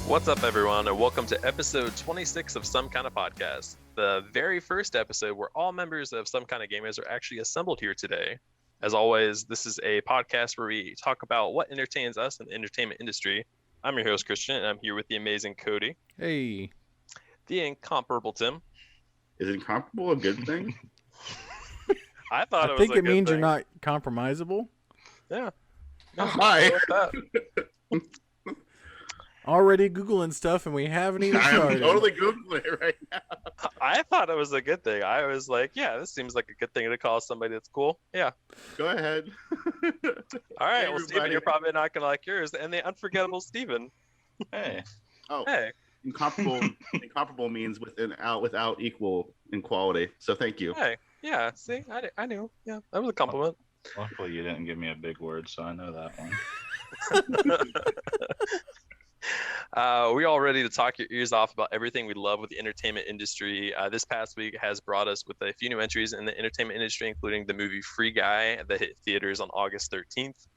What's up, everyone, and welcome to episode 26 of Some Kind of Podcast, the very first episode where all members of Some Kind of Gamers are actually assembled here today. As always, this is a podcast where we talk about what entertains us in the entertainment industry. I'm your host, Christian, and I'm here with the amazing Cody. Hey. The incomparable Tim. Is incomparable a good thing? I thought I think it means you're not compromisable. Yeah. Hi. Already Googling stuff, and we haven't even started. I'm totally Googling it right now. I thought it was a good thing. I was like, yeah, this seems like a good thing to call somebody that's cool. Yeah. Go ahead. All right. Hey, Well, Steven, you're probably not going to like yours. And the unforgettable Steven. Hey. Oh, Hey. Incomparable means without equal in quality. So thank you. Hey. Yeah. See, I knew. Yeah. That was a compliment. Luckily, you didn't give me a big word, so I know that one. We all ready to talk your ears off about everything we love with the entertainment industry. This past week has brought us with a few new entries in the entertainment industry, including the movie Free Guy that hit theaters on August 13th,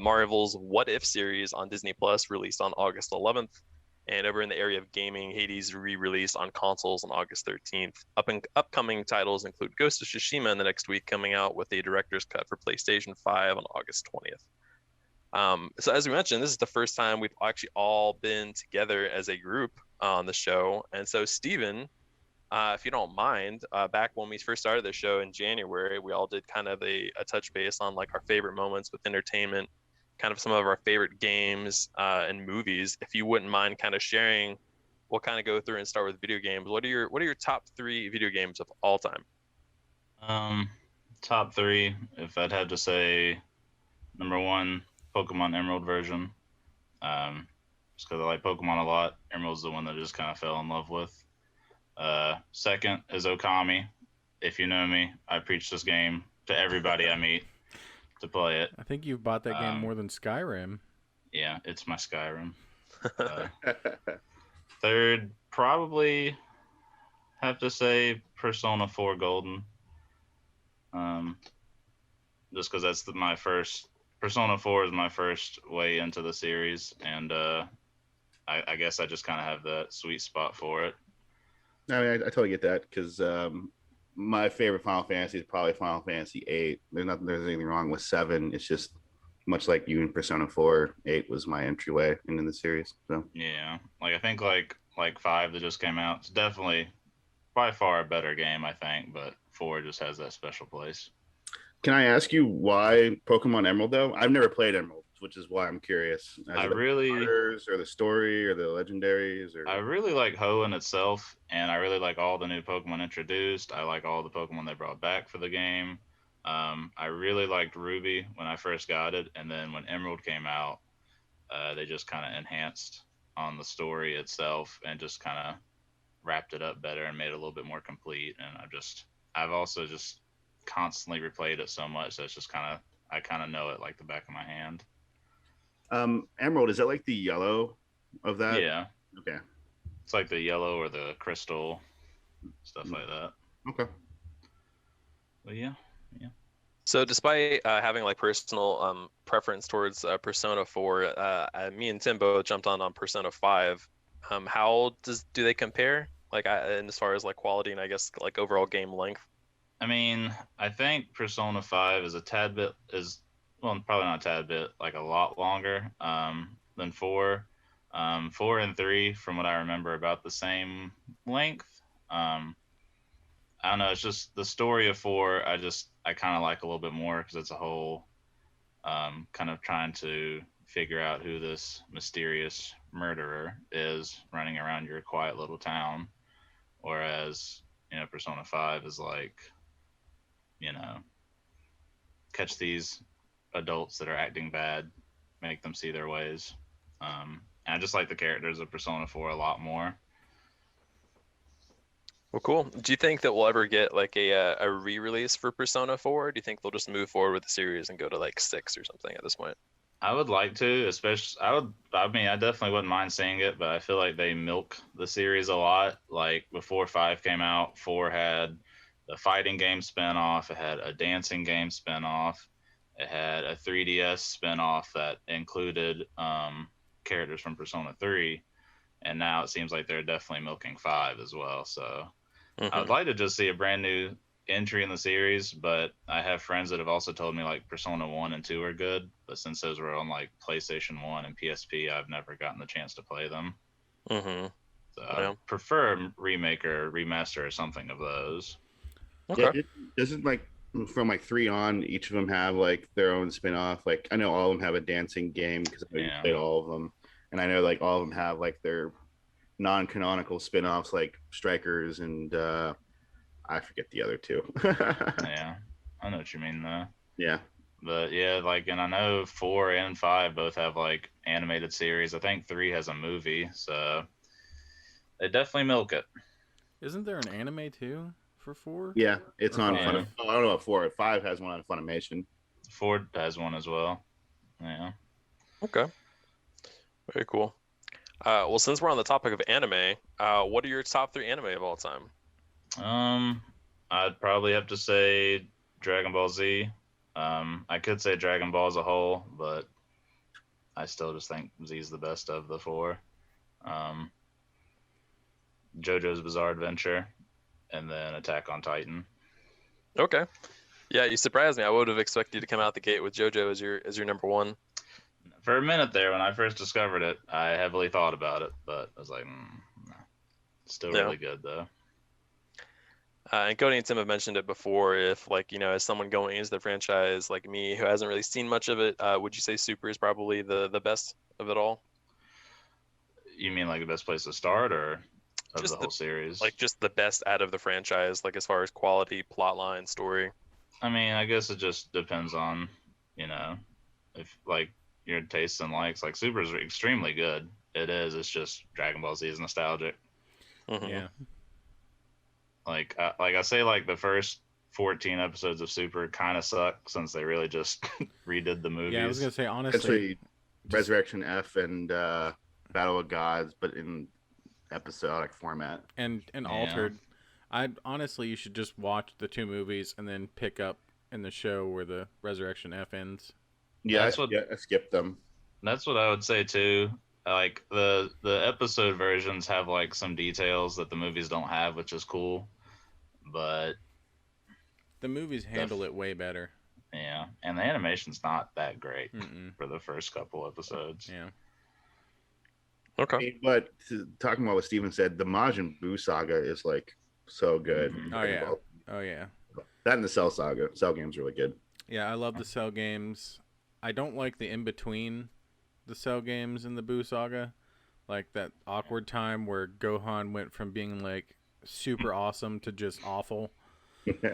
Marvel's What If series on Disney Plus released on August 11th, and over in the area of gaming, Hades re-released on consoles on August 13th. Upcoming titles include Ghost of Tsushima in the next week, coming out with a director's cut for PlayStation 5 on August 20th. So as we mentioned, this is the first time we've actually all been together as a group on the show. And so Steven, if you don't mind, back when we first started the show in January, we all did kind of a touch base on like our favorite moments with entertainment, kind of some of our favorite games and movies. If you wouldn't mind kind of sharing, we'll kind of go through and start with video games. What are your top 3 video games of all time? Top 3, if I'd have to say, number 1, Pokemon Emerald version. Just because I like Pokemon a lot. Emerald's the one that I just kind of fell in love with. Second is Okami. If you know me, I preach this game to everybody I meet to play it. I think you've bought that game more than Skyrim. Yeah, it's my Skyrim. Third, probably have to say Persona 4 Golden. Just because that's my first. Persona 4 is my first way into the series, and I guess I just kind of have that sweet spot for it. I mean, I totally get that because my favorite Final Fantasy is probably Final Fantasy 8. There's anything wrong with 7. It's just much like you in Persona 4. 8 was my entryway into the series. So yeah, like I think like 5 that just came out. It's definitely by far a better game, I think, but 4 just has that special place. Can I ask you why Pokemon Emerald though? I've never played Emerald, which is why I'm curious. Or the story or the legendaries or I really like Hoenn itself, and I really like all the new Pokemon introduced. I like all the Pokemon they brought back for the game. I really liked Ruby when I first got it, and then when Emerald came out, they just kind of enhanced on the story itself and just kind of wrapped it up better and made it a little bit more complete. And I've also just constantly replayed it so much that it's just I kind of know it like the back of my hand. Emerald, is that like the yellow of that? Yeah. Okay. It's like the yellow or the crystal, stuff like that. Okay. But yeah. So despite having like personal preference towards Persona 4, me and Tim both jumped on Persona 5. How do they compare? Like and as far as like quality and I guess like overall game length? I mean, I think Persona 5 is probably not a tad bit, like a lot longer than 4. 4 and 3, from what I remember, about the same length. I don't know. It's just the story of 4. I kind of like a little bit more because it's a whole kind of trying to figure out who this mysterious murderer is running around your quiet little town, whereas Persona 5 is like, catch these adults that are acting bad, make them see their ways. And I just like the characters of Persona 4 a lot more. Well, cool. Do you think that we'll ever get like a re-release for Persona 4? Do you think they'll just move forward with the series and go to like 6 or something at this point? I would like to, especially I definitely wouldn't mind seeing it, but I feel like they milk the series a lot. Like before 5 came out, 4 had the fighting game spinoff, it had a dancing game spinoff, it had a 3DS spinoff that included characters from Persona 3. and now it seems like they're definitely milking 5 as well. So I would Mhm. like to just see a brand new entry in the series, but I have friends that have also told me like Persona 1 and 2 are good, but since those were on like PlayStation 1 and PSP, I've never gotten the chance to play them. Mhm. So I'd Yeah. prefer a remake or remaster or something of those. Yeah, Okay. doesn't like from like 3 on, each of them have like their own spin-off. Like I know all of them have a dancing game because I know you Yeah. played all of them, and I know like all of them have like their non-canonical spin-offs like Strikers and I forget the other two. Yeah. I know what you mean though. Yeah. But yeah, like, and I know 4 and 5 both have like animated series. I think 3 has a movie, so they definitely milk it. Isn't there an anime too for 4? Yeah, it's Or on Yeah. Fun. Oh, I don't know about 4. 5 has one on Funimation. 4 has one as well. Yeah. Okay. Very cool. Well, since we're on the topic of anime, what are your top 3 anime of all time? I'd probably have to say Dragon Ball Z. I could say Dragon Ball as a whole, but I still just think Z's the best of the 4. Um, JoJo's Bizarre Adventure, and then Attack on Titan. Okay. Yeah, you surprised me. I would have expected you to come out the gate with JoJo as your number 1. For a minute there, when I first discovered it, I heavily thought about it, but I was like, no. Still Yeah. really good though. And Cody and Tim have mentioned it before. If like as someone going into the franchise like me who hasn't really seen much of it, would you say Super is probably the best of it all? You mean like the best place to start, or of Just the whole series? Like just the best out of the franchise, like as far as quality, plot line, story. I mean, I guess it just depends on, you know, if like your tastes and likes. Like Super is extremely good. It is. It's just Dragon Ball Z is nostalgic. Mhm. Yeah. Like I say, like the first 14 episodes of Super kind of suck since they really just redid the movies. Yeah, I was gonna say honestly, Essentially, just- Resurrection F and Battle of Gods, but in episodic format. and Yeah. altered. I honestly, you should just watch the 2 movies and then pick up in the show where the Resurrection F ends. Yeah, That's what- I skipped them. That's what I would say too. Like the episode versions have like some details that the movies don't have, which is cool. But The movies handle it way better. yeah, and the animation's not that great Mm-mm. for the first couple episodes. Yeah. Okay. But talking about what Steven said, the Majin Buu saga is like so good. Mhm. Oh yeah. Oh yeah. That and the Cell saga. Cell game's really good. Yeah, I love the Cell games. I don't like the in between the Cell games and the Boo saga, like that awkward time where Gohan went from being like super awesome to just awful.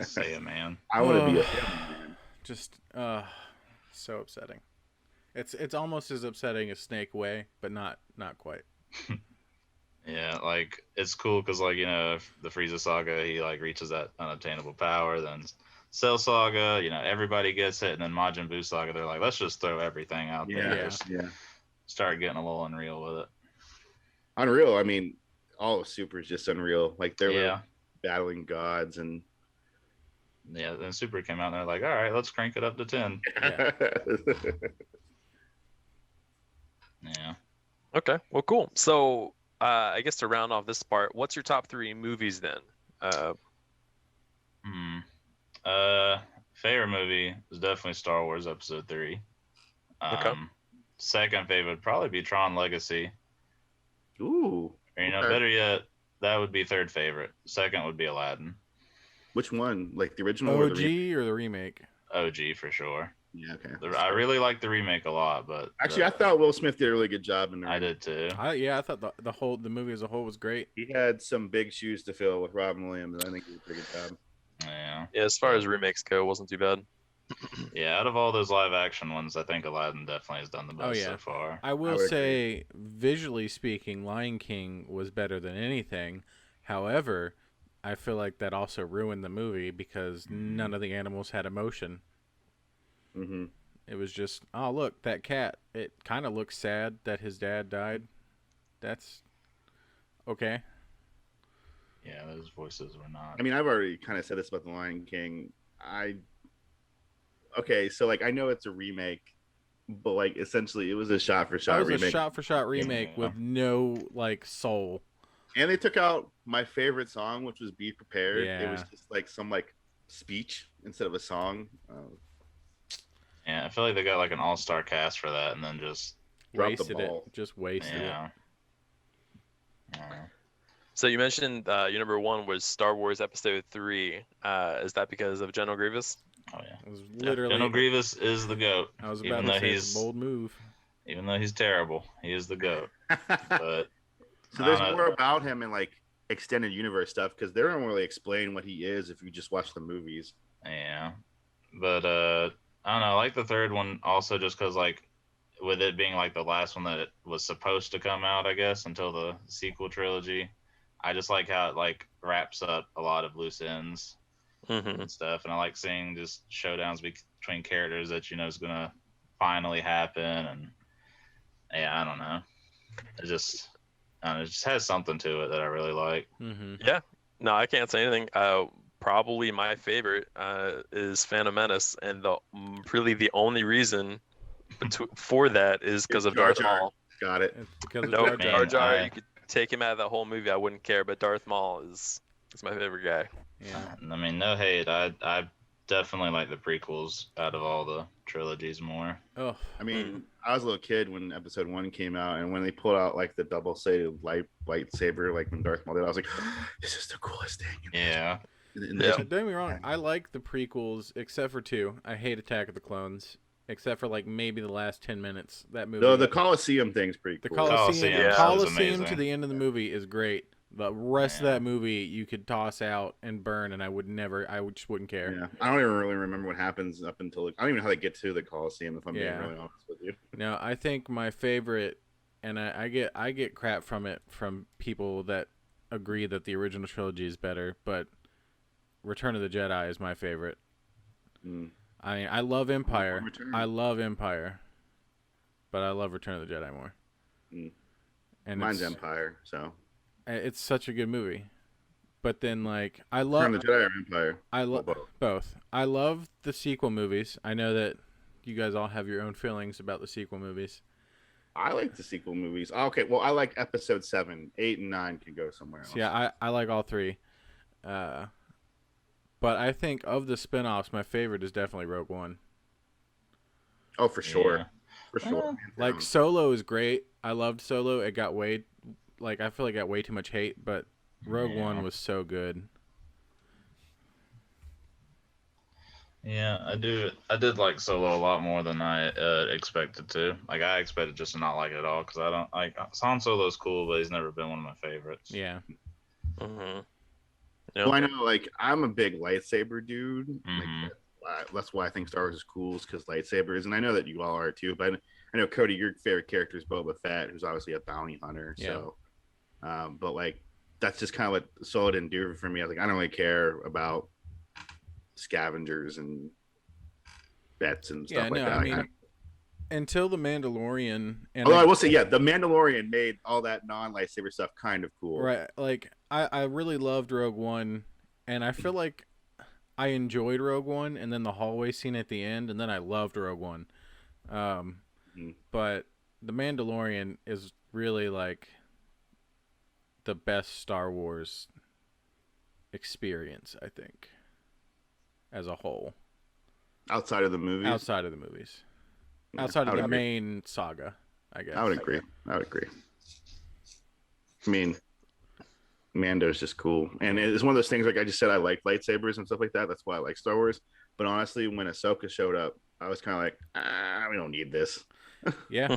Say it, man. I want to be a Just so upsetting. It's almost as upsetting as Snake Way, but not quite. Yeah, like it's cool because like the Frieza saga, he like reaches that unattainable power. Then Cell saga, everybody gets it, and then Majin Buu saga, they're like, let's just throw everything out there. Yeah. Just yeah. start getting a little unreal with it. Unreal. I mean, all of Super is just unreal. Like they're Yeah. battling gods and Yeah, then Super came out and they're like, all right, let's crank it up to 10. Yeah. Yeah. Okay. Well, cool. So, I guess to round off this part, what's your top 3 movies then? Favorite movie is definitely Star Wars Episode 3. Okay. Second favorite would probably be Tron Legacy. Ooh. Or, Okay. better yet, that would be third favorite. Second would be Aladdin. Which one? Like the original or the OG or the remake? OG for sure. Yeah, okay. I really like the remake a lot, but Actually, I thought Will Smith did a really good job in the I remake. did too. I thought the movie as a whole was great. He had some big shoes to fill with Robin Williams. I think he did a pretty good job. Yeah. Yeah, as far as remakes go, it wasn't too bad. Yeah, out of all those live action ones, I think Aladdin definitely has done the best yeah. so far. I will would say, visually speaking, Lion King was better than anything. However, I feel like that also ruined the movie because none of the animals had emotion. Mm-hmm. It was just, oh, look, that cat. It kind of looks sad that his dad died. That's okay. Yeah, those voices were not. I mean, I've already kind of said this about the Lion King. Okay, so like I know it's a remake, but like essentially it was a shot for That shot was a remake. shot-for-shot remake Yeah. with no like soul. And they took out my favorite song, which was "Be Prepared." It was Yeah. just like some like speech instead of a song. Yeah, I feel like they got like an all-star cast for that, and then just Dropped the Wasted ball. it. Just wasted it. yeah. Yeah. So you mentioned your number one was Star Wars Episode 3. Is that because of General Grievous? Oh yeah. It was Yeah. literally. General Grievous is the goat. I was even about though to say he's it's a bold move. even though he's terrible, he is the goat. But So I there's don't know. more about him in like extended universe stuff because they don't really explain what he is if you just watch the movies. Yeah, but I don't know. I like the third one also just because like with it being like the last one that it was supposed to come out, I guess, until the sequel trilogy. I just like how it like wraps up a lot of loose ends Mm-hmm. and stuff, and I like seeing just showdowns between characters that you know is gonna finally happen, and yeah, I don't know. It just I don't know, it just has something to it that I really like. Mm-hmm. Yeah. No, I can't say anything. Probably my favorite is Phantom Menace, and really the only reason for that is because of Jar Darth Jar. Maul. Got it. It's because of No, Jar Jar Jar. Jar, I- you could take him out of that whole movie, I wouldn't care. But Darth Maul is my favorite guy. Yeah. I mean, no hate. I definitely like the prequels out of all the trilogies more. Oh. I mean, I was a little kid when Episode 1 came out, and when they pulled out like the double-sided lightsaber, like when Darth Maul did, I was like, "This is the coolest thing." Yeah. Yeah. Don't get me wrong. I like the prequels except for 2. I hate Attack of the Clones, except for like maybe the last 10 minutes. That movie. The Coliseum thing's pretty The cool. Coliseum, Yeah. Coliseum amazing. to the end of the movie is great. The rest of Yeah. that movie you could toss out and burn, and I just wouldn't care. Yeah, I don't even really remember what happens up until I don't even know how they get to the Coliseum. If I'm Yeah. being really honest with you. No, I think my favorite, and I get crap from it from people that agree that the original trilogy is better, but Return of the Jedi is my favorite. Mm. I mean, I love Empire. Return. I love Empire, but I love Return of the Jedi more. Mm. And Mine's Empire. So it's such a good movie. But then, like, I Return love of the Jedi or Empire. I love Well, both. both. I love the sequel movies. I know that you guys all have your own feelings about the sequel movies. I like the sequel movies. Okay, well, I like Episode 7, 8, and 9 can go somewhere else. So yeah, I like all three. But I think of the spin-offs, my favorite is definitely Rogue One. Oh, for sure, Yeah. for sure. Like Solo is great. I loved Solo. It got I feel like it got way too much hate, but Rogue Yeah. One was so good. Yeah, I did like Solo a lot more than I expected to. Like I expected just to not like it at all because I don't like Han Solo's cool, but he's never been one of my favorites. Yeah. Mm-hmm. Well, I know, like, I'm a big lightsaber dude. Mhm. Like, that's why I think Star Wars is cool, is because lightsabers, and I know that you all are too. But I know, Cody, your favorite character is Boba Fett, who's obviously a bounty hunter. Yeah. So, but like, that's just kind of what Solo didn't do for me. I was like, I don't really care about scavengers and bets and stuff like that. I mean, until the Mandalorian, and although I will say, yeah, the Mandalorian made all that non-lightsaber stuff kind of cool. right, like I really loved Rogue One, and I feel like I enjoyed Rogue One, and then the hallway scene at the end, and then I loved Rogue One. But the Mandalorian is really like the best Star Wars experience, I think, as a whole. Outside of the movies. Outside of the movies. Yeah, Outside I of would the agree. main saga, I guess. I would agree. I mean, Mando's just cool, and it's one of those things. Like I just said, I like lightsabers and stuff like that. That's why I like Star Wars. But honestly, when Ahsoka showed up, I was kind of like, we don't need this. Yeah.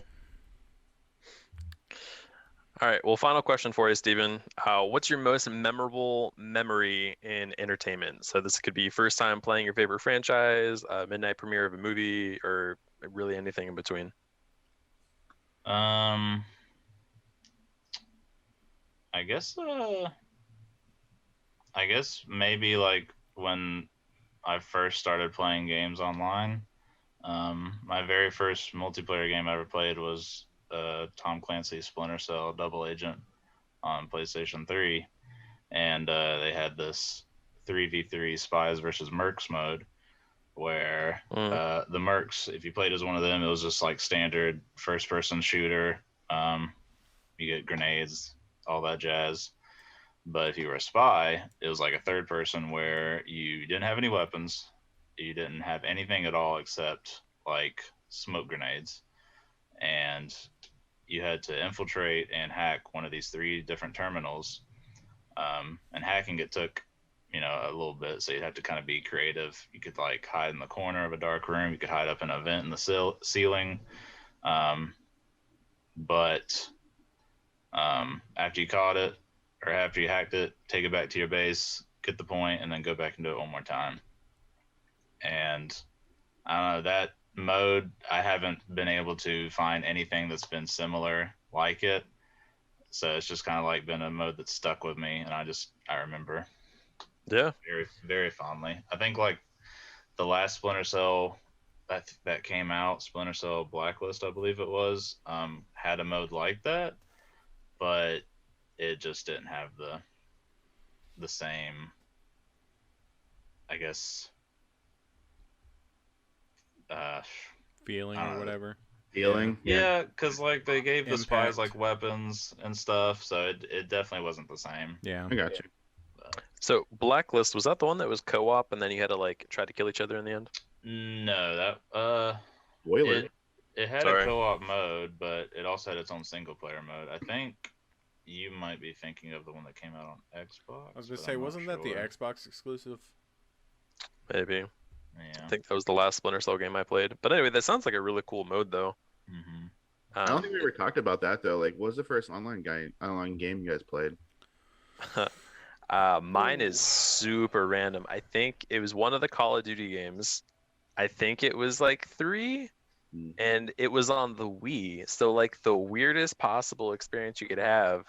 All right. Well, final question for you, Steven. What's your most memorable memory in entertainment? So this could be first time playing your favorite franchise, midnight premiere of a movie, or really anything in between. I guess maybe like when I first started playing games online. My very first multiplayer game I ever played was Tom Clancy's Splinter Cell Double Agent on PlayStation 3, and they had this 3v3 Spies versus Mercs mode where the Mercs, if you played as one of them, it was just like standard first-person shooter. You get grenades, all that jazz. But if you were a spy, it was like a third person where you didn't have any weapons, you didn't have anything at all except like smoke grenades, and you had to infiltrate and hack one of these 3 different terminals. And hacking it took, a little bit, so you'd have to kind of be creative. You could like hide in the corner of a dark room. You could hide up in a vent in the ceiling. But after you caught it, or after you hacked it, take it back to your base, get the point, and then go back and do it one more time. And I don't know, that mode, I haven't been able to find anything that's been similar like it. So it's just kind of like been a mode that's stuck with me, and I remember very, very fondly. I think like the last Splinter Cell that came out, Splinter Cell Blacklist, I believe it was, had a mode like that, but it just didn't have the same, I guess, feeling or whatever. Feeling, yeah, because like they gave the spies like weapons and stuff, so it definitely wasn't the same. Yeah, I got you. So Blacklist, was that the one that was co-op and then you had to like try to kill each other in the end? No, that Spoiler. it had a co-op mode, but it also had its own single player mode. I think you might be thinking of the one that came out on Xbox. I was gonna say, wasn't that the Xbox exclusive? Maybe. Yeah. I think that was the last Splinter Cell game I played. But anyway, that sounds like a really cool mode, though. Mm-hmm. I don't think we ever talked about that though. Like, what was the first online game you guys played? Mine is super random. I think it was one of the Call of Duty games. I think it was like 3, and it was on the Wii. So like the weirdest possible experience you could have.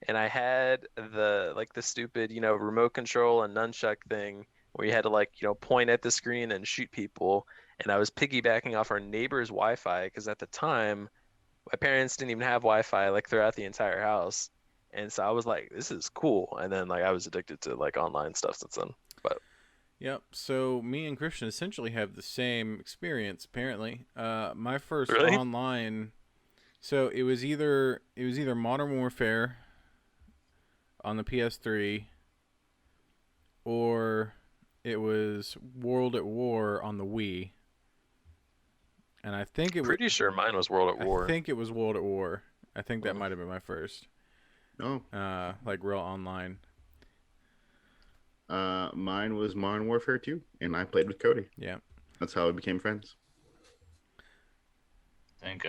And I had the stupid, remote control and nunchuck thing where you had to like, point at the screen and shoot people. And I was piggybacking off our neighbor's Wi-Fi because at the time, my parents didn't even have Wi-Fi like throughout the entire house. And so I was like, this is cool. And then like I was addicted to like online stuff since then. But yep. So me and Christian essentially have the same experience. Apparently, my first Really? online. So it was either Modern Warfare on the PS3, or it was World at War on the Wii. And I think it was pretty sure mine was World at War. I think it was World at War. I think that might have been my first. No. Like real online. Mine was Modern Warfare 2, and I played with Cody. Yeah. That's how we became friends. I think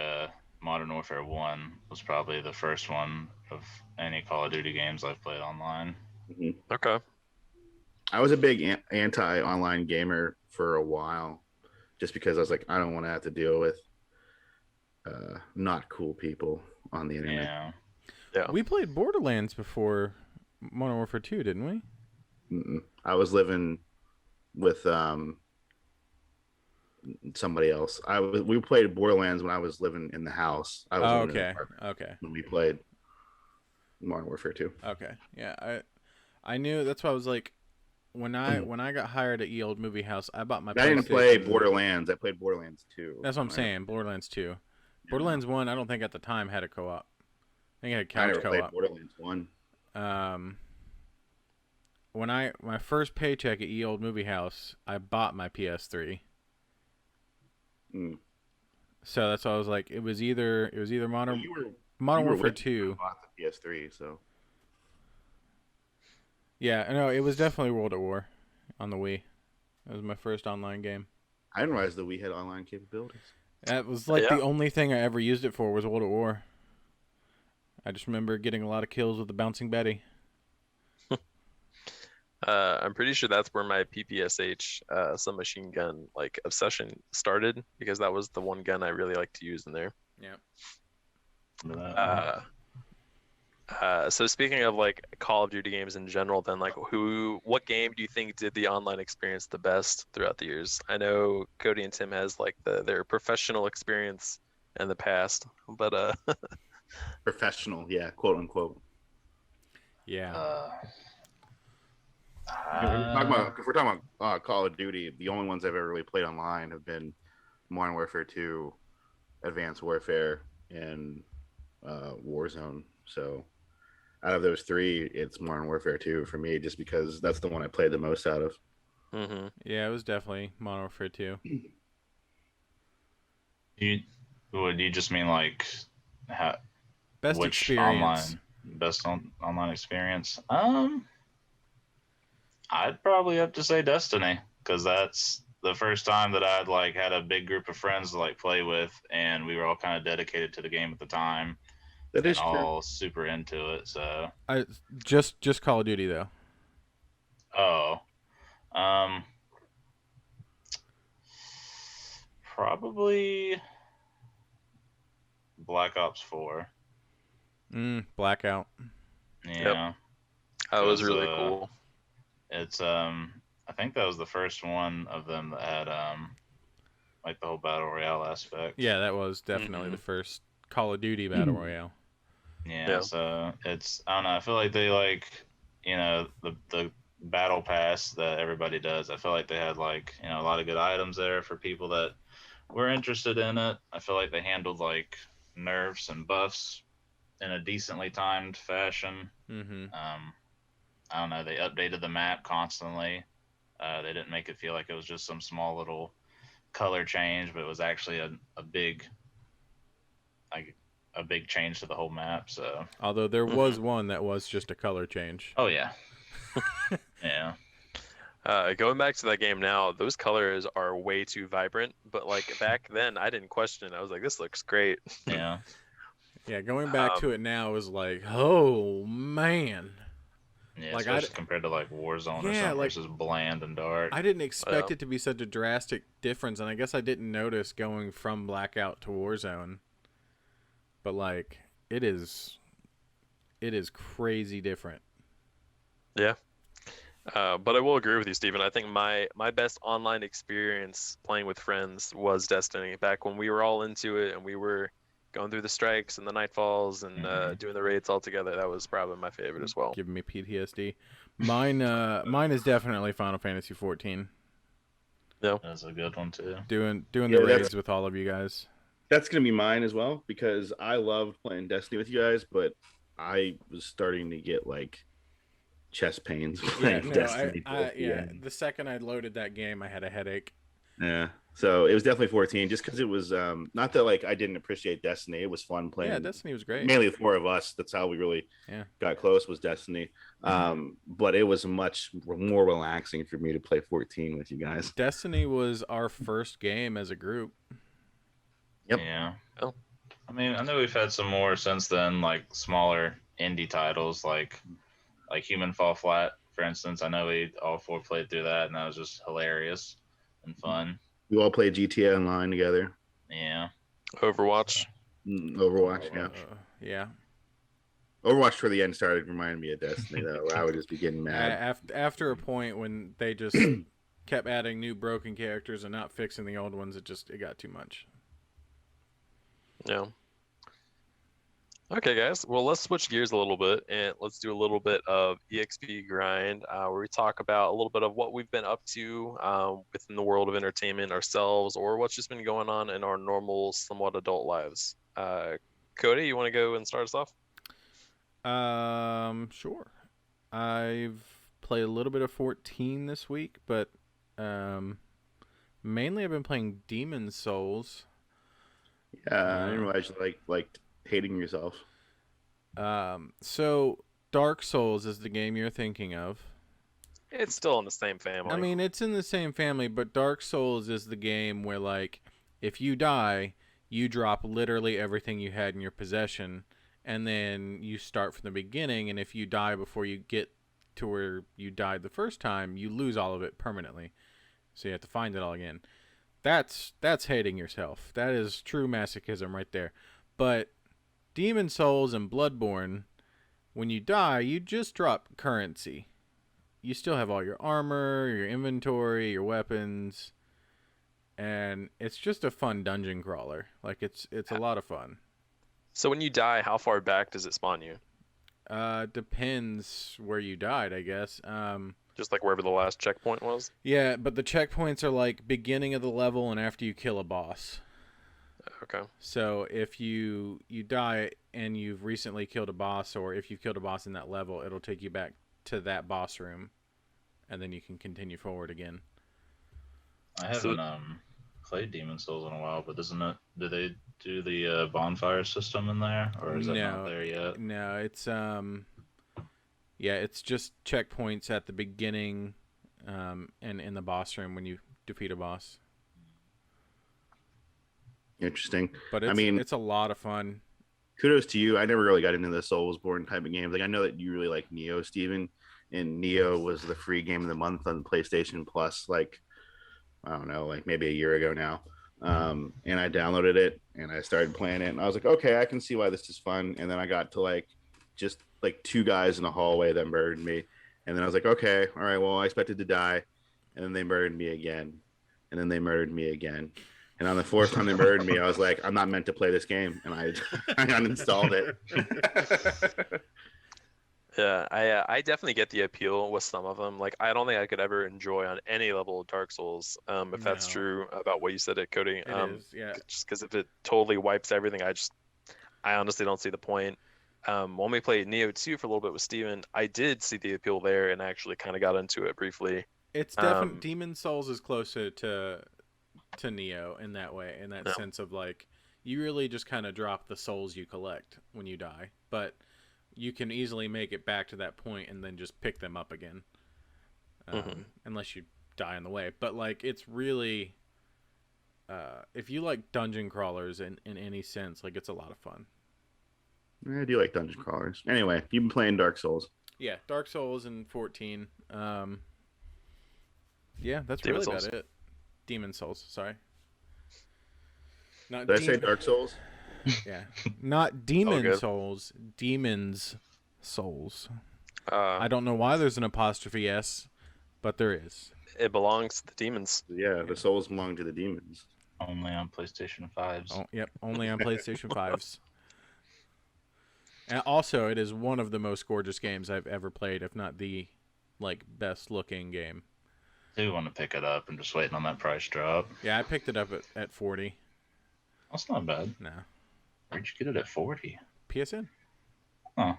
Modern Warfare 1 was probably the first one of any Call of Duty games I've played online. Mm-hmm. Okay. I was a big anti-online gamer for a while, just because I was like, I don't want to have to deal with not cool people on the internet. Yeah. We played Borderlands before Modern Warfare 2, didn't we? Mm-mm. I was living with somebody else. We played Borderlands when I was living in the house. I was living in an apartment Okay. when we played Modern Warfare 2. Okay. Yeah, I knew. That's why I was like, when I got hired at Old Movie House, I bought my. I didn't play Borderlands. I played Borderlands 2. That's what I'm saying. Borderlands 2. Borderlands 1, I don't think at the time had a co-op. I think it had couch co-op. I never played Borderlands 1. When my first paycheck at Old Movie House, I bought my PS3. So that's why I was like, it was either Modern Warfare 2. I bought the PS3, so. Yeah, no, it was definitely World at War on the Wii. That was my first online game. I didn't realize the Wii had online capabilities. That was like the only thing I ever used it for was World at War. I just remember getting a lot of kills with the Bouncing Betty. I'm pretty sure that's where my PPSH submachine gun like obsession started, because that was the one gun I really liked to use in there. Yeah. So speaking of like Call of Duty games in general, then like what game do you think did the online experience the best throughout the years? I know Cody and Tim has like their professional experience in the past, but Professional, yeah, quote unquote. Yeah. If we're talking about Call of Duty, the only ones I've ever really played online have been Modern Warfare 2, Advanced Warfare, and Warzone. So out of those three, it's Modern Warfare 2 for me, just because that's the one I played the most out of. Mm-hmm. Yeah, it was definitely Modern Warfare 2. Would you just mean like Best which experience. online experience? I'd probably have to say Destiny, because that's the first time that I'd like had a big group of friends to like play with, and we were all kind of dedicated to the game at the time That and is true. all super into it. So I just Call of Duty though. um, probably Black Ops 4. Blackout. Yeah, That was really 'cause, cool. it's I think that was the first one of them that had like the whole battle royale aspect. Yeah, that was definitely the first Call of Duty battle royale. Yeah, so it's, I don't know, I feel like they like, the battle pass that everybody does. I feel like they had like, a lot of good items there for people that were interested in it. I feel like they handled like nerfs and buffs in a decently timed fashion. Mm-hmm. I don't know, they updated the map constantly. They didn't make it feel like it was just some small little color change, but it was actually a big change to the whole map. So Although there was one that was just a color change. oh yeah. Yeah. Going back to that game now, those colors are way too vibrant. But like back then, I didn't question it. I was like, "This looks great." Yeah. Yeah, going back to it now is like, oh man. Yeah, Like, especially compared to like Warzone or Yeah, something, like- versus bland and dark. I didn't expect it to be such a drastic difference, and I guess I didn't notice going from Blackout to Warzone. But like, it is crazy different. Yeah. But I will agree with you, Steven. I think my best online experience playing with friends was Destiny. Back when we were all into it and we were going through the strikes and the nightfalls and doing the raids all together, that was probably my favorite as well. Giving me PTSD. Mine is definitely Final Fantasy 14. Yeah. That's a good one too. Doing the raids with all of you guys. That's gonna be mine as well, because I loved playing Destiny with you guys, but I was starting to get like chest pains playing Destiny. The second I loaded that game, I had a headache. Yeah. So it was definitely 14, just because it was not that like I didn't appreciate Destiny. It was fun playing. Yeah, Destiny was great. Mainly the four of us. That's how we really got close, was Destiny. But it was much more relaxing for me to play 14 with you guys. Destiny was our first game as a group. Yep. Yeah. Oh. I mean, I know we've had some more since then, like smaller indie titles, like Human Fall Flat, for instance. I know we all four played through that, and that was just hilarious and fun. We all played GTA Online together. Yeah. Overwatch. Overwatch, yeah. Yeah. Overwatch for the end started reminding me of Destiny, though, where I would just be getting mad. After a point when they just kept adding new broken characters and not fixing the old ones, it got too much. Yeah. Okay, guys. Well, let's switch gears a little bit and let's do a little bit of EXP grind, where we talk about a little bit of what we've been up to within the world of entertainment ourselves, or what's just been going on in our normal, somewhat adult lives. Cody, you want to go and start us off? Sure. I've played a little bit of 14 this week, but mainly I've been playing Demon's Souls. Yeah, I didn't realize you liked hating yourself. So Dark Souls is the game you're thinking of. It's still in the same family. I mean, it's in the same family, but Dark Souls is the game where, like, if you die, you drop literally everything you had in your possession, and then you start from the beginning, and if you die before you get to where you died the first time, you lose all of it permanently. So you have to find it all again. That's hating yourself. That is true masochism right there. But Demon Souls and Bloodborne, when you die, you just drop currency. You still have all your armor, your inventory, your weapons, and it's just a fun dungeon crawler. Like, it's a lot of fun. So when you die, how far back does it spawn you? Depends where you died, I guess. Just like wherever the last checkpoint was. Yeah, but the checkpoints are like beginning of the level and after you kill a boss. Okay. So if you die and you've recently killed a boss, or if you've killed a boss in that level, it'll take you back to that boss room, and then you can continue forward again. I haven't played Demon Souls in a while, but isn't it? Do they do the bonfire system in there, or is that not there yet? No, it's yeah, it's just checkpoints at the beginning, and in the boss room when you defeat a boss. Interesting. But it's a lot of fun. Kudos to you. I never really got into the Soulsborne type of games. Like I know that you really like Neo, Steven, and Neo was the free game of the month on PlayStation Plus. Like I don't know, like maybe a year ago now. And I downloaded it and I started playing it, and I was like, okay, I can see why this is fun. And then I got to like just like two guys in a hallway that murdered me, and then I was like, okay, all right, well, I expected to die, and then they murdered me again, and then they murdered me again. And on the fourth time they murdered me, I was like, I'm not meant to play this game. And I uninstalled it. Yeah, I definitely get the appeal with some of them. Like, I don't think I could ever enjoy on any level of Dark Souls, if that's true about what you said at Cody. It is, yeah. Just because if it totally wipes everything, I honestly don't see the point. When we played Neo 2 for a little bit with Steven, I did see the appeal there and actually kind of got into it briefly. It's definitely Demon Souls is closer to Neo in that way, in that sense of like you really just kind of drop the souls you collect when you die, but you can easily make it back to that point and then just pick them up again, unless you die on the way. But like it's really if you like dungeon crawlers in any sense, like it's a lot of fun. I do like dungeon crawlers. Anyway, you've been playing Dark Souls. Yeah, Dark Souls and 14. Yeah, that's Demon really Souls. about it. Demon Souls, sorry. Not Did I say Dark Souls? Yeah. Not Demon good. Souls, Demon's Souls. Uh, I don't know why there's an apostrophe S, but there is. it belongs to the demons. Yeah, the souls belong to the demons. Only on PlayStation 5s. Oh, yep, only on PlayStation 5s. And also, it is one of the most gorgeous games I've ever played, if not the like best looking game. I do want to pick it up. I'm just waiting on that price drop. Yeah, I picked it up at 40. That's not bad. No. Where'd you get it at 40? PSN. Oh.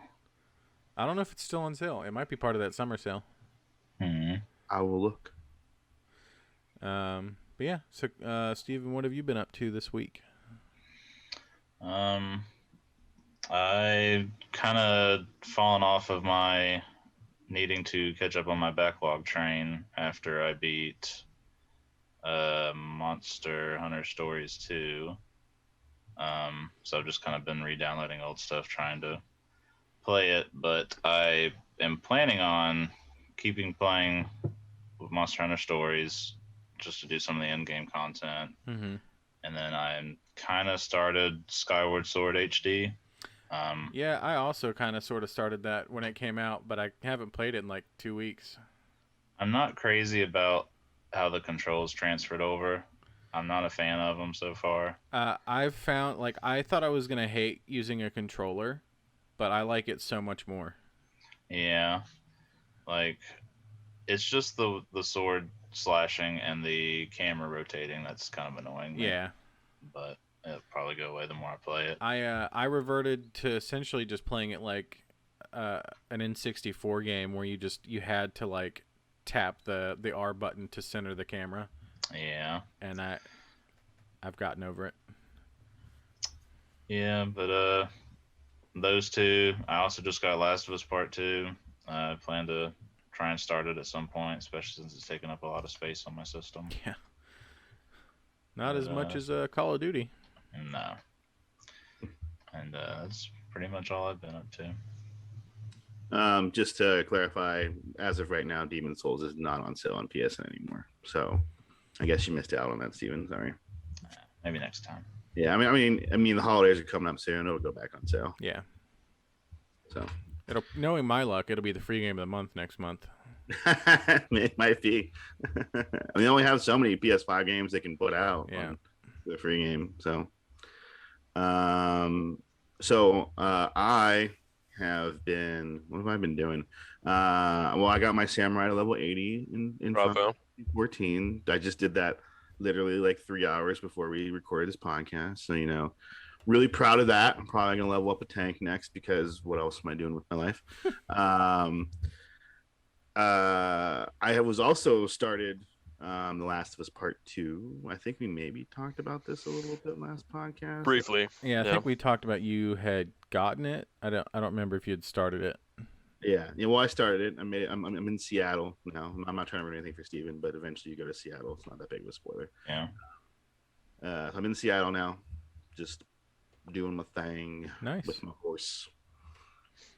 I don't know if it's still on sale. It might be part of that summer sale. I will look. But yeah, so Steven, what have you been up to this week? I kind of fallen off of my needing to catch up on my backlog train after I beat Monster Hunter Stories 2. So I've just kind of been re-downloading old stuff, trying to play it. But I am planning on keeping playing with Monster Hunter Stories just to do some of the end-game content. Mm-hmm. And then I kind of started Skyward Sword HD. Yeah, I also kind of sort of started that when it came out, but I haven't played it in like 2 weeks. I'm not crazy about how the controls transferred over. I'm not a fan of them so far. I've found, like, I thought I was going to hate using a controller, but I like it so much more. Yeah. Like, it's just the sword slashing and the camera rotating that's kind of annoying me. Yeah. But it'll probably go away the more I play it. I reverted to essentially just playing it like an N64 game where you had to like tap the R button to center the camera. Yeah. And I've gotten over it. Yeah, but those two. I also just got Last of Us Part 2. I plan to try and start it at some point, especially since it's taking up a lot of space on my system. Yeah. Not as much as Call of Duty. No. And that's pretty much all I've been up to. Just to clarify, as of right now, Demon Souls is not on sale on PSN anymore. So I guess you missed out on that, Steven. Sorry. Maybe next time. Yeah, I mean, the holidays are coming up soon. It'll go back on sale. Yeah. So knowing my luck, it'll be the free game of the month next month. It might be. We only have so many PS5 games they can put out. Yeah. On the free game. So, I have been. What have I been doing? Well, I got my samurai to level 80 in Final Bravo. Fantasy 14. I just did that literally like 3 hours before we recorded this podcast. So, really proud of that. I'm probably gonna level up a tank next because what else am I doing with my life? I was also started The Last of Us Part 2. I think we maybe talked about this a little bit last podcast. Briefly. Yeah, I think we talked about you had gotten it. I don't remember if you had started it. Yeah. Well, I started it. I made it. I'm in Seattle now. I'm not trying to ruin anything for Steven, but eventually you go to Seattle. It's not that big of a spoiler. Yeah. I'm in Seattle now, just doing my thing. Nice. With my horse.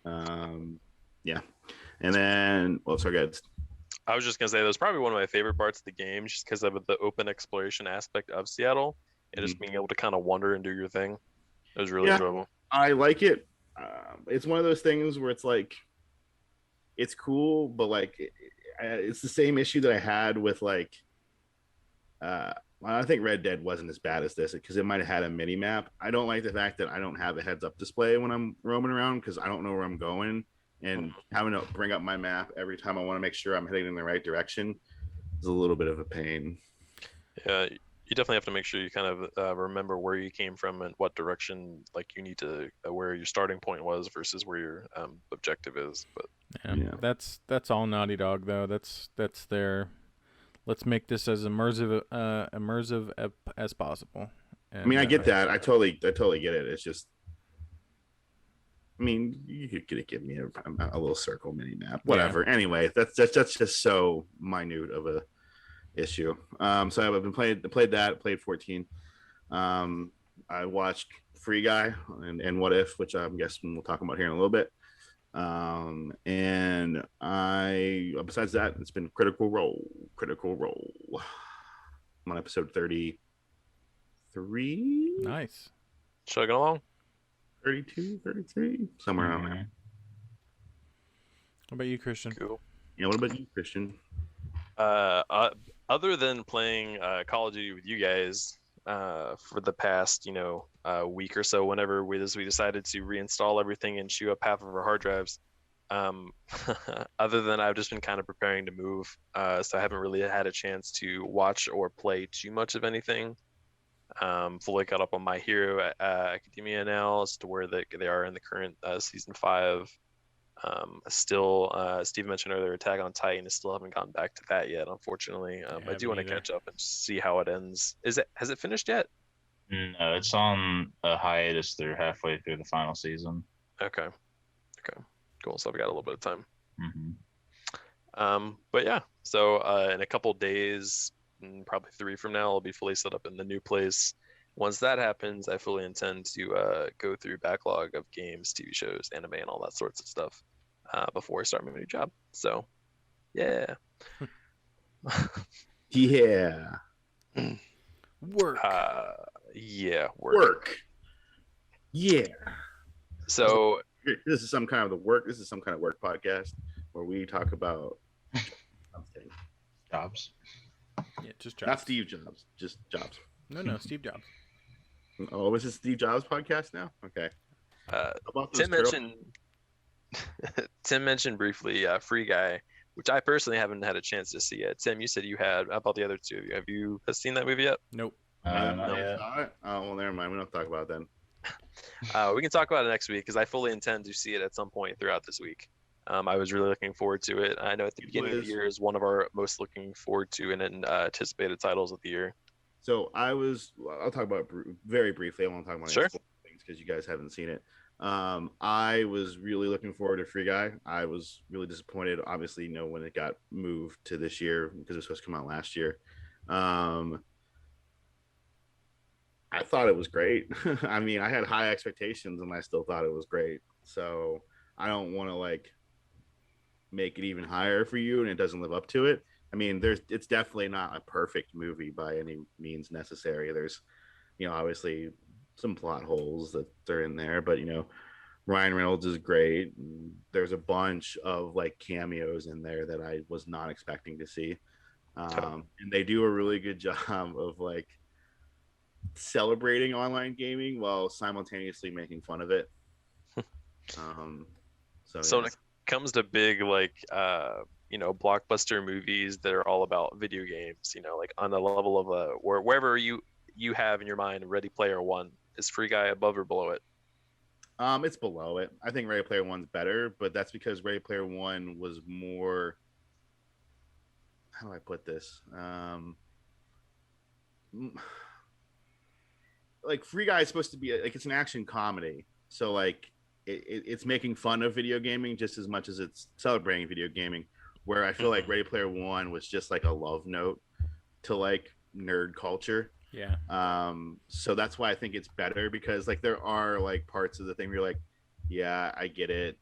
Yeah. And then, well, sorry, guys. I was just gonna say that was probably one of my favorite parts of the game, just because of the open exploration aspect of Seattle and just being able to kind of wander and do your thing. It was really enjoyable. I like it. It's one of those things where it's like, it's cool, but like, it's the same issue that I had with like, I think Red Dead wasn't as bad as this because it might have had a mini map. I don't like the fact that I don't have a heads up display when I'm roaming around because I don't know where I'm going, and having to bring up my map every time I want to make sure I'm heading in the right direction is a little bit of a pain. Yeah, you definitely have to make sure you kind of remember where you came from and what direction like you need to where your starting point was versus where your objective is. But yeah. That's all Naughty Dog though. That's their let's make this as immersive as possible. And, I mean, I get that. I totally get it. It's just, I mean, you could give me a little circle mini map, whatever. Yeah. Anyway, that's just so minute of a issue. So I've been played 14. I watched Free Guy and What If, which I'm guessing we'll talk about here in a little bit. And besides that, it's been Critical Role. I'm on episode 33. Nice. Chugging along. 32, 33, somewhere around there. What about you, Christian? Cool. Yeah, what about you, Christian? Other than playing Call of Duty with you guys for the past, week or so, whenever we decided to reinstall everything and chew up half of our hard drives, other than I've just been kind of preparing to move, so I haven't really had a chance to watch or play too much of anything. Fully caught up on My Hero Academia now as to where they are in the current season 5. Still, Steve mentioned earlier, Attack on Titan. I still haven't gotten back to that yet, unfortunately. I do want to catch up and see how it ends. Has it finished yet? No, it's on a hiatus through halfway through the final season. Okay, cool. So I've got a little bit of time. Mm-hmm. But yeah, so in a couple days, probably 3 from now, I'll be fully set up in the new place. Once that happens, I fully intend to go through backlog of games, TV shows, anime, and all that sorts of stuff before I start my new job. So, yeah. Yeah. Work. Yeah, work. Yeah. So this is some kind of work podcast where we talk about jobs. Yeah, just jobs. Not Steve Jobs, just jobs. No, Steve Jobs. Oh, is this Steve Jobs podcast now? Okay. Tim mentioned briefly Free Guy, which I personally haven't had a chance to see yet. Tim, you said you had. How about the other two? Have you seen that movie yet? Nope. Not yet. Oh, well, never mind. We don't talk about it then. We can talk about it next week because I fully intend to see it at some point throughout this week. I was really looking forward to it. I know at the beginning of the year is one of our most looking forward to and anticipated titles of the year. So I'll talk about it very briefly. I won't talk about things because you guys haven't seen it. I was really looking forward to Free Guy. I was really disappointed, obviously, when it got moved to this year because it was supposed to come out last year. I thought it was great. I mean, I had high expectations and I still thought it was great. So I don't want to make it even higher for you and it doesn't live up to it. I mean, it's definitely not a perfect movie by any means necessary. There's, obviously some plot holes that are in there, but Ryan Reynolds is great. There's a bunch of cameos in there that I was not expecting to see. And they do a really good job of celebrating online gaming while simultaneously making fun of it. So yes. to comes to big like blockbuster movies that are all about video games, like on the level of wherever you have in your mind Ready Player One, is Free Guy above or below it? It's below it. I think Ready Player One's better, but that's because Ready Player One was more. How do I put this? Like Free Guy is supposed to be like it's an action comedy, so like it's making fun of video gaming just as much as it's celebrating video gaming. Where I feel like Ready Player One was just like a love note to like nerd culture. Yeah. So that's why I think it's better, because like there are like parts of the thing where you're like, yeah, I get it.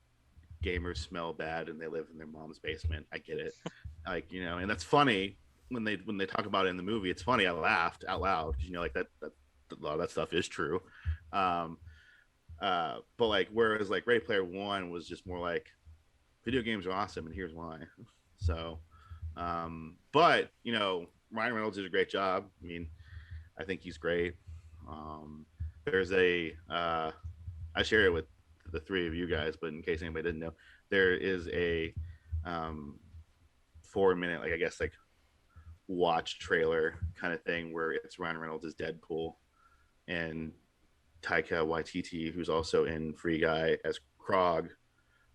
Gamers smell bad and they live in their mom's basement. I get it. Like, and that's funny when they talk about it in the movie. It's funny. I laughed out loud because like that a lot of that stuff is true. But like whereas like Ready Player One was just more like video games are awesome and here's why. So but Ryan Reynolds did a great job. I mean, I think he's great. There's I share it with the three of you guys, but in case anybody didn't know, there is a 4-minute, like I guess like watch trailer kind of thing where it's Ryan Reynolds as Deadpool and Taika Waititi, who's also in Free Guy, as Krog,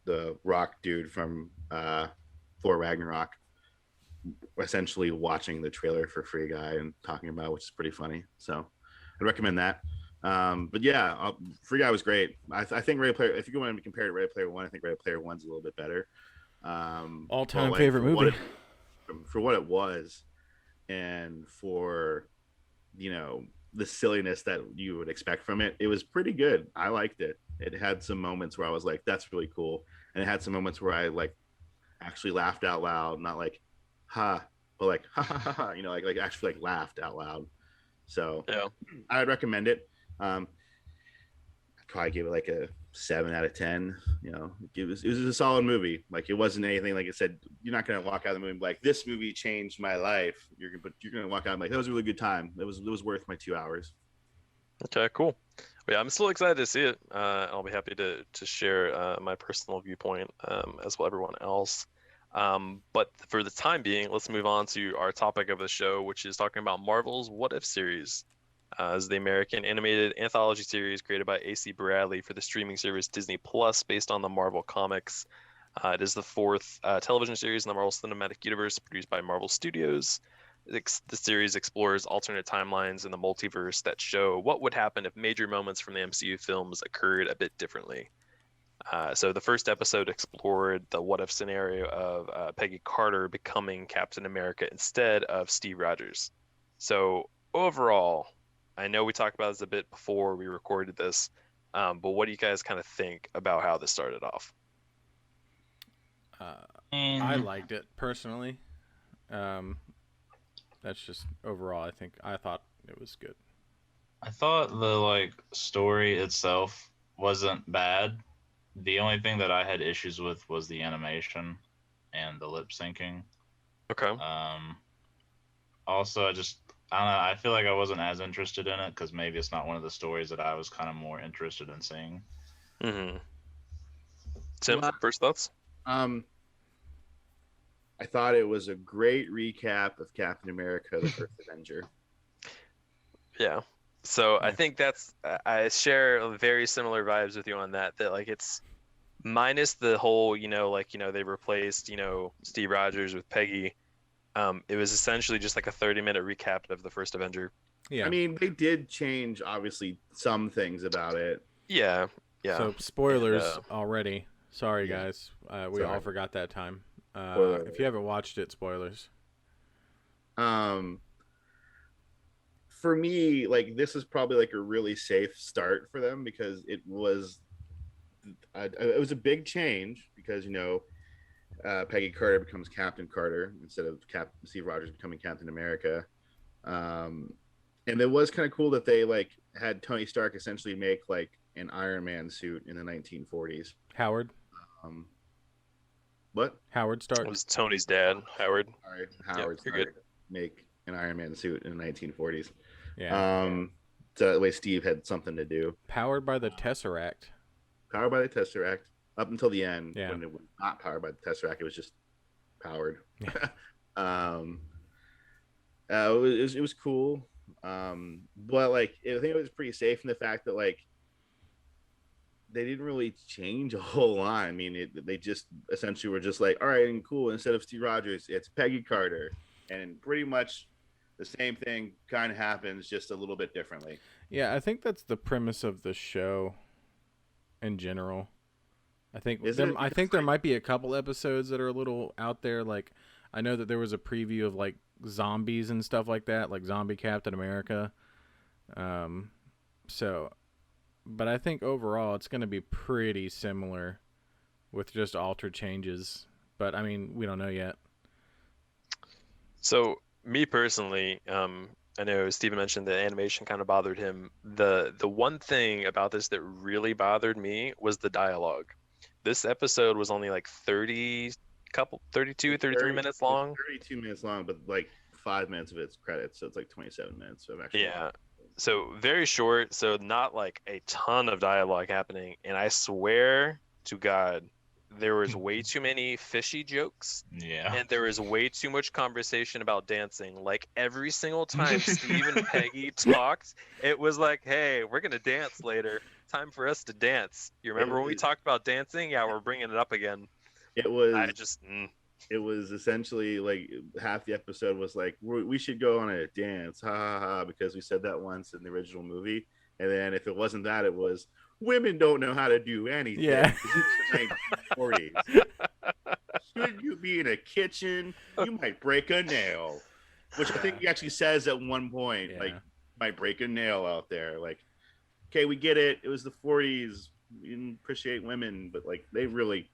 the rock dude from Thor Ragnarok, essentially watching the trailer for Free Guy and talking about it, which is pretty funny. So I'd recommend that. But yeah, Free Guy was great. I think Ready Player, if you want to compare it to Ready Player One, I think Ready Player One's a little bit better. All-time like, favorite movie. For what it was, and for the silliness that you would expect from it, it was pretty good. I liked it. It had some moments where I was like, that's really cool. And it had some moments where I like actually laughed out loud, not like ha, but like ha ha ha, ha, like actually like laughed out loud. So yeah, I'd recommend it. I'd probably give it like a 7 out of 10. It was a solid movie. Like it wasn't anything, like I said, you're not gonna walk out of the movie like this movie changed my life. You're gonna walk out like that was a really good time. It was worth my 2 hours. Okay, cool. Yeah, I'm still excited to see it. I'll be happy to share my personal viewpoint as well everyone else. But for the time being, let's move on to our topic of the show, which is talking about Marvel's What If series. Is the American animated anthology series created by A.C. Bradley for the streaming service Disney Plus, based on the Marvel comics. It is the fourth television series in the Marvel Cinematic Universe, produced by Marvel Studios. The series explores alternate timelines in the multiverse that show what would happen if major moments from the MCU films occurred a bit differently. So the first episode explored the what-if scenario of Peggy Carter becoming Captain America instead of Steve Rogers. So overall, I know we talked about this a bit before we recorded this, but what do you guys kind of think about how this started off? I liked it personally. That's just overall. I thought it was good. I thought the story itself wasn't bad. The only thing that I had issues with was the animation and the lip syncing. Okay. Also, I don't know. I feel like I wasn't as interested in it because maybe it's not one of the stories that I was kind of more interested in seeing. Mm-hmm. Tim, first thoughts? I thought it was a great recap of Captain America: The First Avenger. Yeah. So I think I share very similar vibes with you on that. That it's minus the whole, they replaced, Steve Rogers with Peggy. It was essentially just like a 30-minute recap of the first Avenger. Yeah. I mean, they did change obviously some things about it. Yeah. Yeah. So spoilers already. Sorry guys. We all forgot that time. If you haven't watched it, spoilers. For me, this is probably a really safe start for them, because it was a big change, because Peggy Carter becomes Captain Carter instead of Steve Rogers becoming Captain America, and it was kind of cool that they had Tony Stark essentially make an Iron Man suit in the 1940s. Howard. What? Howard Stark. It was Tony's dad, Howard. All right, Howard Stark make an Iron Man suit in the 1940s. Yeah. So that way Steve had something to do. Powered by the Tesseract. Powered by the Tesseract. up until the end Yeah. when it was not powered by the Tesseract. It was just powered. Yeah. It was cool. But like I think it was pretty safe in the fact that like they didn't really change a whole lot. I mean, they just essentially were just like, all right, and cool. Instead of Steve Rogers, it's Peggy Carter, and pretty much the same thing kind of happens, just a little bit differently. Yeah, I think that's the premise of the show in general. I think I think there might be a couple episodes that are a little out there. Like, I know that there was a preview of like zombies and stuff like that, like Zombie Captain America. But I think overall it's going to be pretty similar with just altered changes. But I mean, we don't know yet. So me personally, I know Steven mentioned the animation kind of bothered him. The one thing about this that really bothered me was the dialogue. This episode was only like 32, 33 minutes long. 32 minutes long, but like 5 minutes of it's credits, so it's like 27 minutes of actual. Yeah. So very short, so not like a ton of dialogue happening. And I swear to God, there was way too many fishy jokes. Yeah. And there was way too much conversation about dancing. Like every single time Steve and Peggy talked, it was like, hey, we're going to dance later. Time for us to dance. You remember when we talked about dancing? Yeah, we're bringing it up again. It was. It was essentially like half the episode was like, we should go on a dance, ha ha ha, because we said that once in the original movie. And then if it wasn't that, it was women don't know how to do anything. Yeah. It's the 1940s. Should you be in a kitchen? You might break a nail, which I think he actually says at one point, like, might break a nail out there. Like, okay, we get it. It was the 40s. We didn't appreciate women, but like they really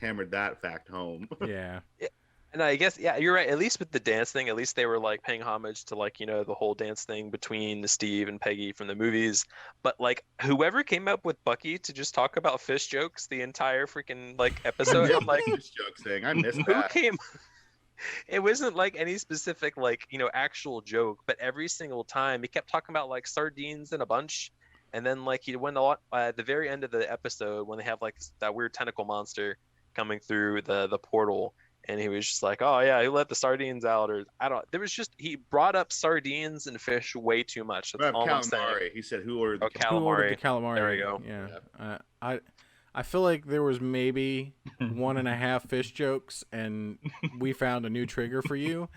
hammered that fact home. Yeah. And I guess, yeah, you're right. At least with the dance thing, at least they were like paying homage to like, you know, the whole dance thing between Steve and Peggy from the movies. But like whoever came up with Bucky to just talk about fish jokes the entire freaking like episode, I'm like, fish joke thing. I missed who that. came? It wasn't like any specific like, you know, actual joke, but every single time he kept talking about like sardines in a bunch. And then like he went a lot at the very end of the episode when they have like that weird tentacle monster coming through the portal, and he was just like, oh yeah, he let the sardines out, or I don't, there was just, he brought up sardines and fish way too much. That's all I'm saying. He said who ordered the calamari. Who ordered the calamari? There we go. Yeah. I feel like there was maybe 1.5 fish jokes, and we found a new trigger for you.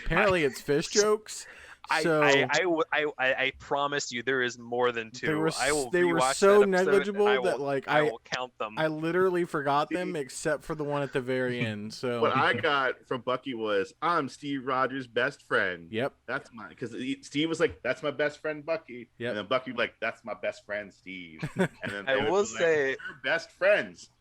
Apparently it's fish jokes. So I promise you there is more than two. They were so negligible that like I will count them. I literally forgot them except for the one at the very end. So what I got from Bucky was, I'm Steve Rogers' best friend. Yep. That's mine. Because Steve was like, that's my best friend Bucky. Yep. And then Bucky was like, that's my best friend Steve. And then I will say, we're best friends.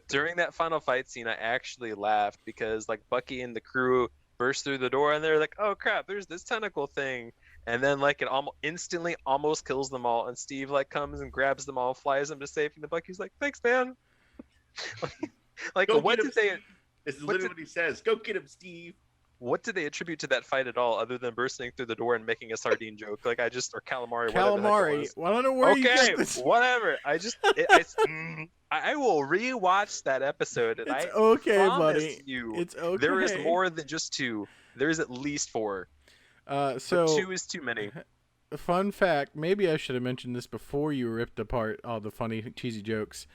During that final fight scene, I actually laughed because like Bucky and the crew burst through the door and they're like, oh crap, there's this tentacle thing, and then like it instantly almost kills them all, and Steve like comes and grabs them all, flies them to safety, and the Bucky's like, thanks man. like what did they, this is literally what he says, go get him Steve. What did they attribute to that fight at all other than bursting through the door and making a sardine joke? Like I just, or calamari, well, I don't know where you get this. Whatever, I will rewatch that episode, and it's I okay, promise buddy. You, it's okay. There is more than just two. There is at least four. So but two is too many. Fun fact: maybe I should have mentioned this before you ripped apart all the funny, cheesy jokes.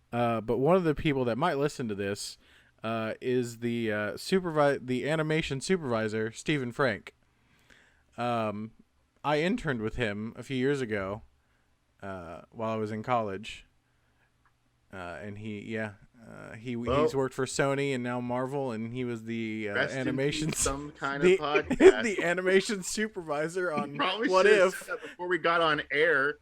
But one of the people that might listen to this is the the animation supervisor, Stephen Frank. I interned with him a few years ago while I was in college. And he's worked for Sony and now Marvel, and he was the animation some kind of podcast. The animation supervisor on Probably What If. Before we got on air,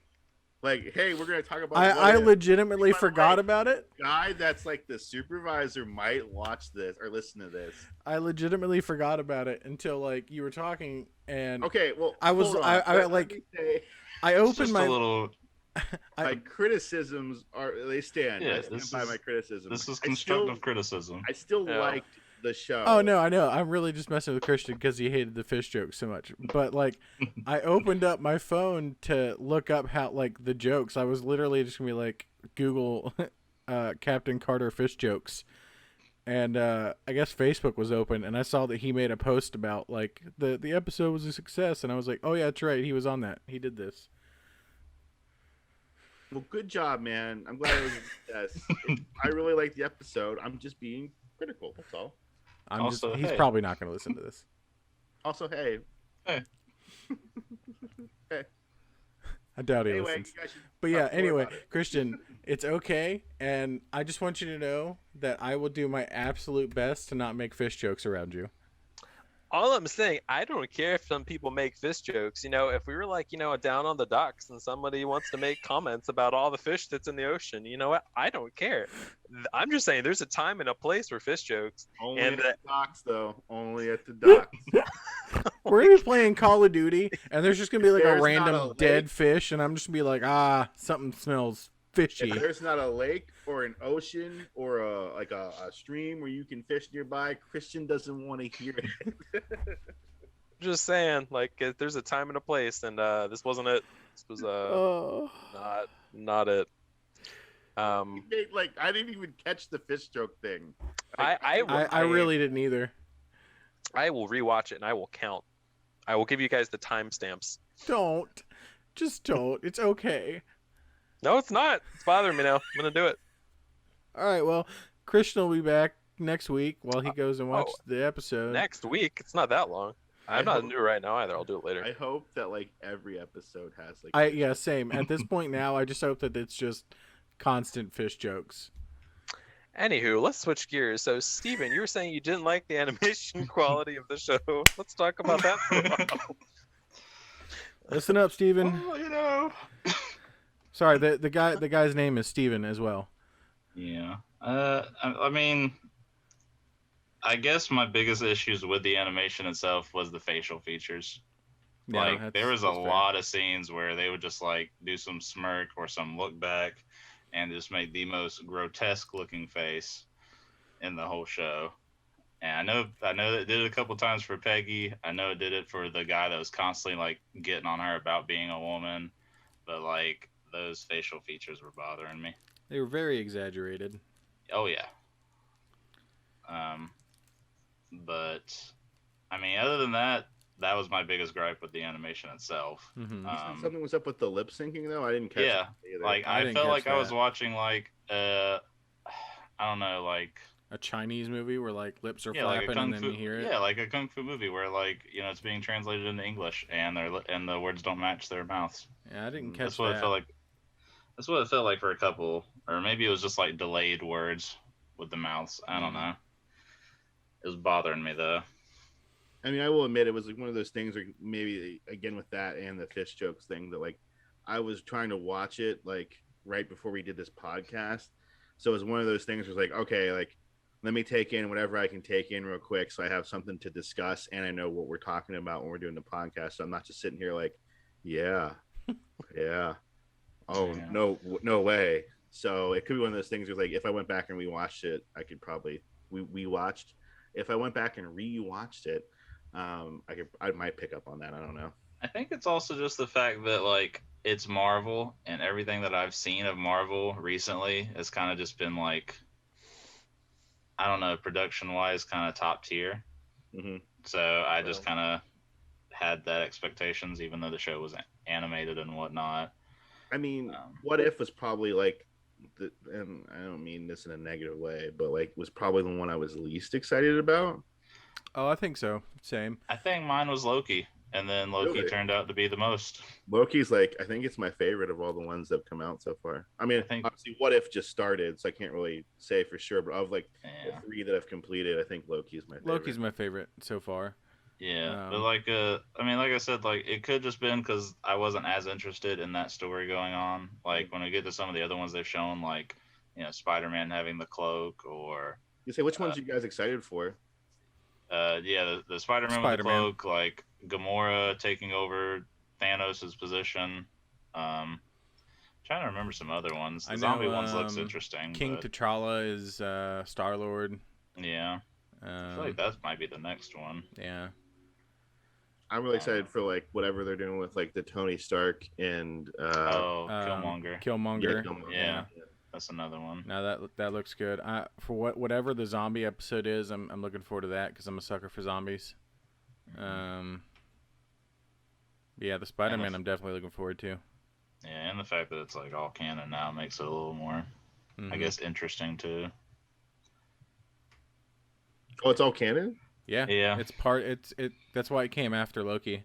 like, hey, we're gonna talk about. I legitimately forgot about it. Guy that's like the supervisor might watch this or listen to this. I legitimately forgot about it until like you were talking, and okay, well, I opened my little. My criticisms they stand. Yeah, I stand by my criticism. This is constructive criticism. I still liked the show. Oh no, I know. I'm really just messing with Christian because he hated the fish jokes so much. But like, I opened up my phone to look up how like the jokes. I was literally just gonna be like Google Captain Carter fish jokes. And I guess Facebook was open, and I saw that he made a post about like the episode was a success, and I was like, oh yeah, that's right, he was on that. He did this. Well, good job, man. I'm glad it was a success. I really liked the episode. I'm just being critical. That's all. He's probably not going to listen to this. Also, hey. Hey. Hey. I doubt he listens. But yeah, anyway, Christian, it's okay, and I just want you to know that I will do my absolute best to not make fish jokes around you. All I'm saying, I don't care if some people make fish jokes. You know, if we were like, you know, down on the docks and somebody wants to make comments about all the fish that's in the ocean, you know what? I don't care. I'm just saying there's a time and a place for fish jokes. Only at the docks, though. Only at the docks. We're going to be playing Call of Duty, and there's just going to be like a random dead fish, and I'm just going to be like, something smells fishy. If there's not a lake or an ocean or a stream where you can fish nearby, Christian doesn't want to hear it. Just saying, like, there's a time and a place, and this wasn't it. This was not it. Like, I didn't even catch the fish joke thing. I really didn't either. I will rewatch it and I will count. I will give you guys the timestamps. Don't. Just don't. It's okay. No, it's not. It's bothering me now. I'm going to do it. All right, well, Christian will be back next week while he goes and watches the episode. Next week? It's not that long. I'm not into it right now either. I'll do it later. I hope that, like, every episode has, like... Yeah, same. At this point now, I just hope that it's just constant fish jokes. Anywho, let's switch gears. So, Steven, you were saying you didn't like the animation quality of the show. Let's talk about that for a while. Listen up, Steven. Well, you know... Sorry, the guy's name is Steven as well. Yeah. I mean, I guess my biggest issues with the animation itself was the facial features. Yeah, like, there was a lot of scenes where they would just, like, do some smirk or some look back and just make the most grotesque looking face in the whole show. And I know it did it a couple times for Peggy. I know it did it for the guy that was constantly, like, getting on her about being a woman. But, like, those facial features were bothering me. They were very exaggerated. Oh yeah. But I mean, other than that, that was my biggest gripe with the animation itself. Mm-hmm. Something was up with the lip syncing though. I didn't catch. Yeah, it either. like I felt like I was watching like I don't know, like a Chinese movie where like lips are like flapping and then you hear it. Yeah, like a kung fu movie where like it's being translated into English and the words don't match their mouths. Yeah, I didn't catch That's what it felt like. That's what it felt like for a couple, or maybe it was just like delayed words with the mouths. I don't know. It was bothering me though. I mean, I will admit it was like one of those things where maybe again with that and the fish jokes thing that like I was trying to watch it like right before we did this podcast. So it was one of those things where it's like, okay, like let me take in whatever I can take in real quick so I have something to discuss and I know what we're talking about when we're doing the podcast. So I'm not just sitting here like, yeah. Oh, yeah. No way. So it could be one of those things where like if I went back and rewatched it, I could probably if I went back and rewatched it, I might pick up on that. I don't know. I think it's also just the fact that like it's Marvel and everything that I've seen of Marvel recently has kind of just been like, I don't know, production wise kind of top tier. Mm-hmm. So I just kind of had that expectations, even though the show was animated and whatnot. I mean, What If was probably like, and I don't mean this in a negative way, but like was probably the one I was least excited about. Oh, I think so. Same. I think mine was Loki, and then Loki turned out to be the most. Loki's like, I think it's my favorite of all the ones that have come out so far. I mean, obviously, What If just started, so I can't really say for sure, but of like the 3 that I've completed, I think Loki's my favorite. Loki's my favorite so far. Yeah, but like, I mean, like I said, like it could just been because I wasn't as interested in that story going on. Like when we get to some of the other ones they've shown, like Spider-Man having the cloak, or you say which ones you guys excited for? Yeah, the Spider-Man with the cloak, like Gamora taking over Thanos' position. Trying to remember some other ones. The zombie ones looks interesting. King T'Challa is Star-Lord. Yeah, I feel like that might be the next one. Yeah. I'm really excited for like whatever they're doing with like the Tony Stark and Killmonger. Killmonger. Yeah. That's another one. Now that looks good. For whatever the zombie episode is, I'm looking forward to that because I'm a sucker for zombies. Yeah, the Spider-Man I'm definitely looking forward to. Yeah, and the fact that it's like all canon now makes it a little more, I guess, interesting too. Oh, it's all canon? Yeah. Yeah. That's why it came after Loki.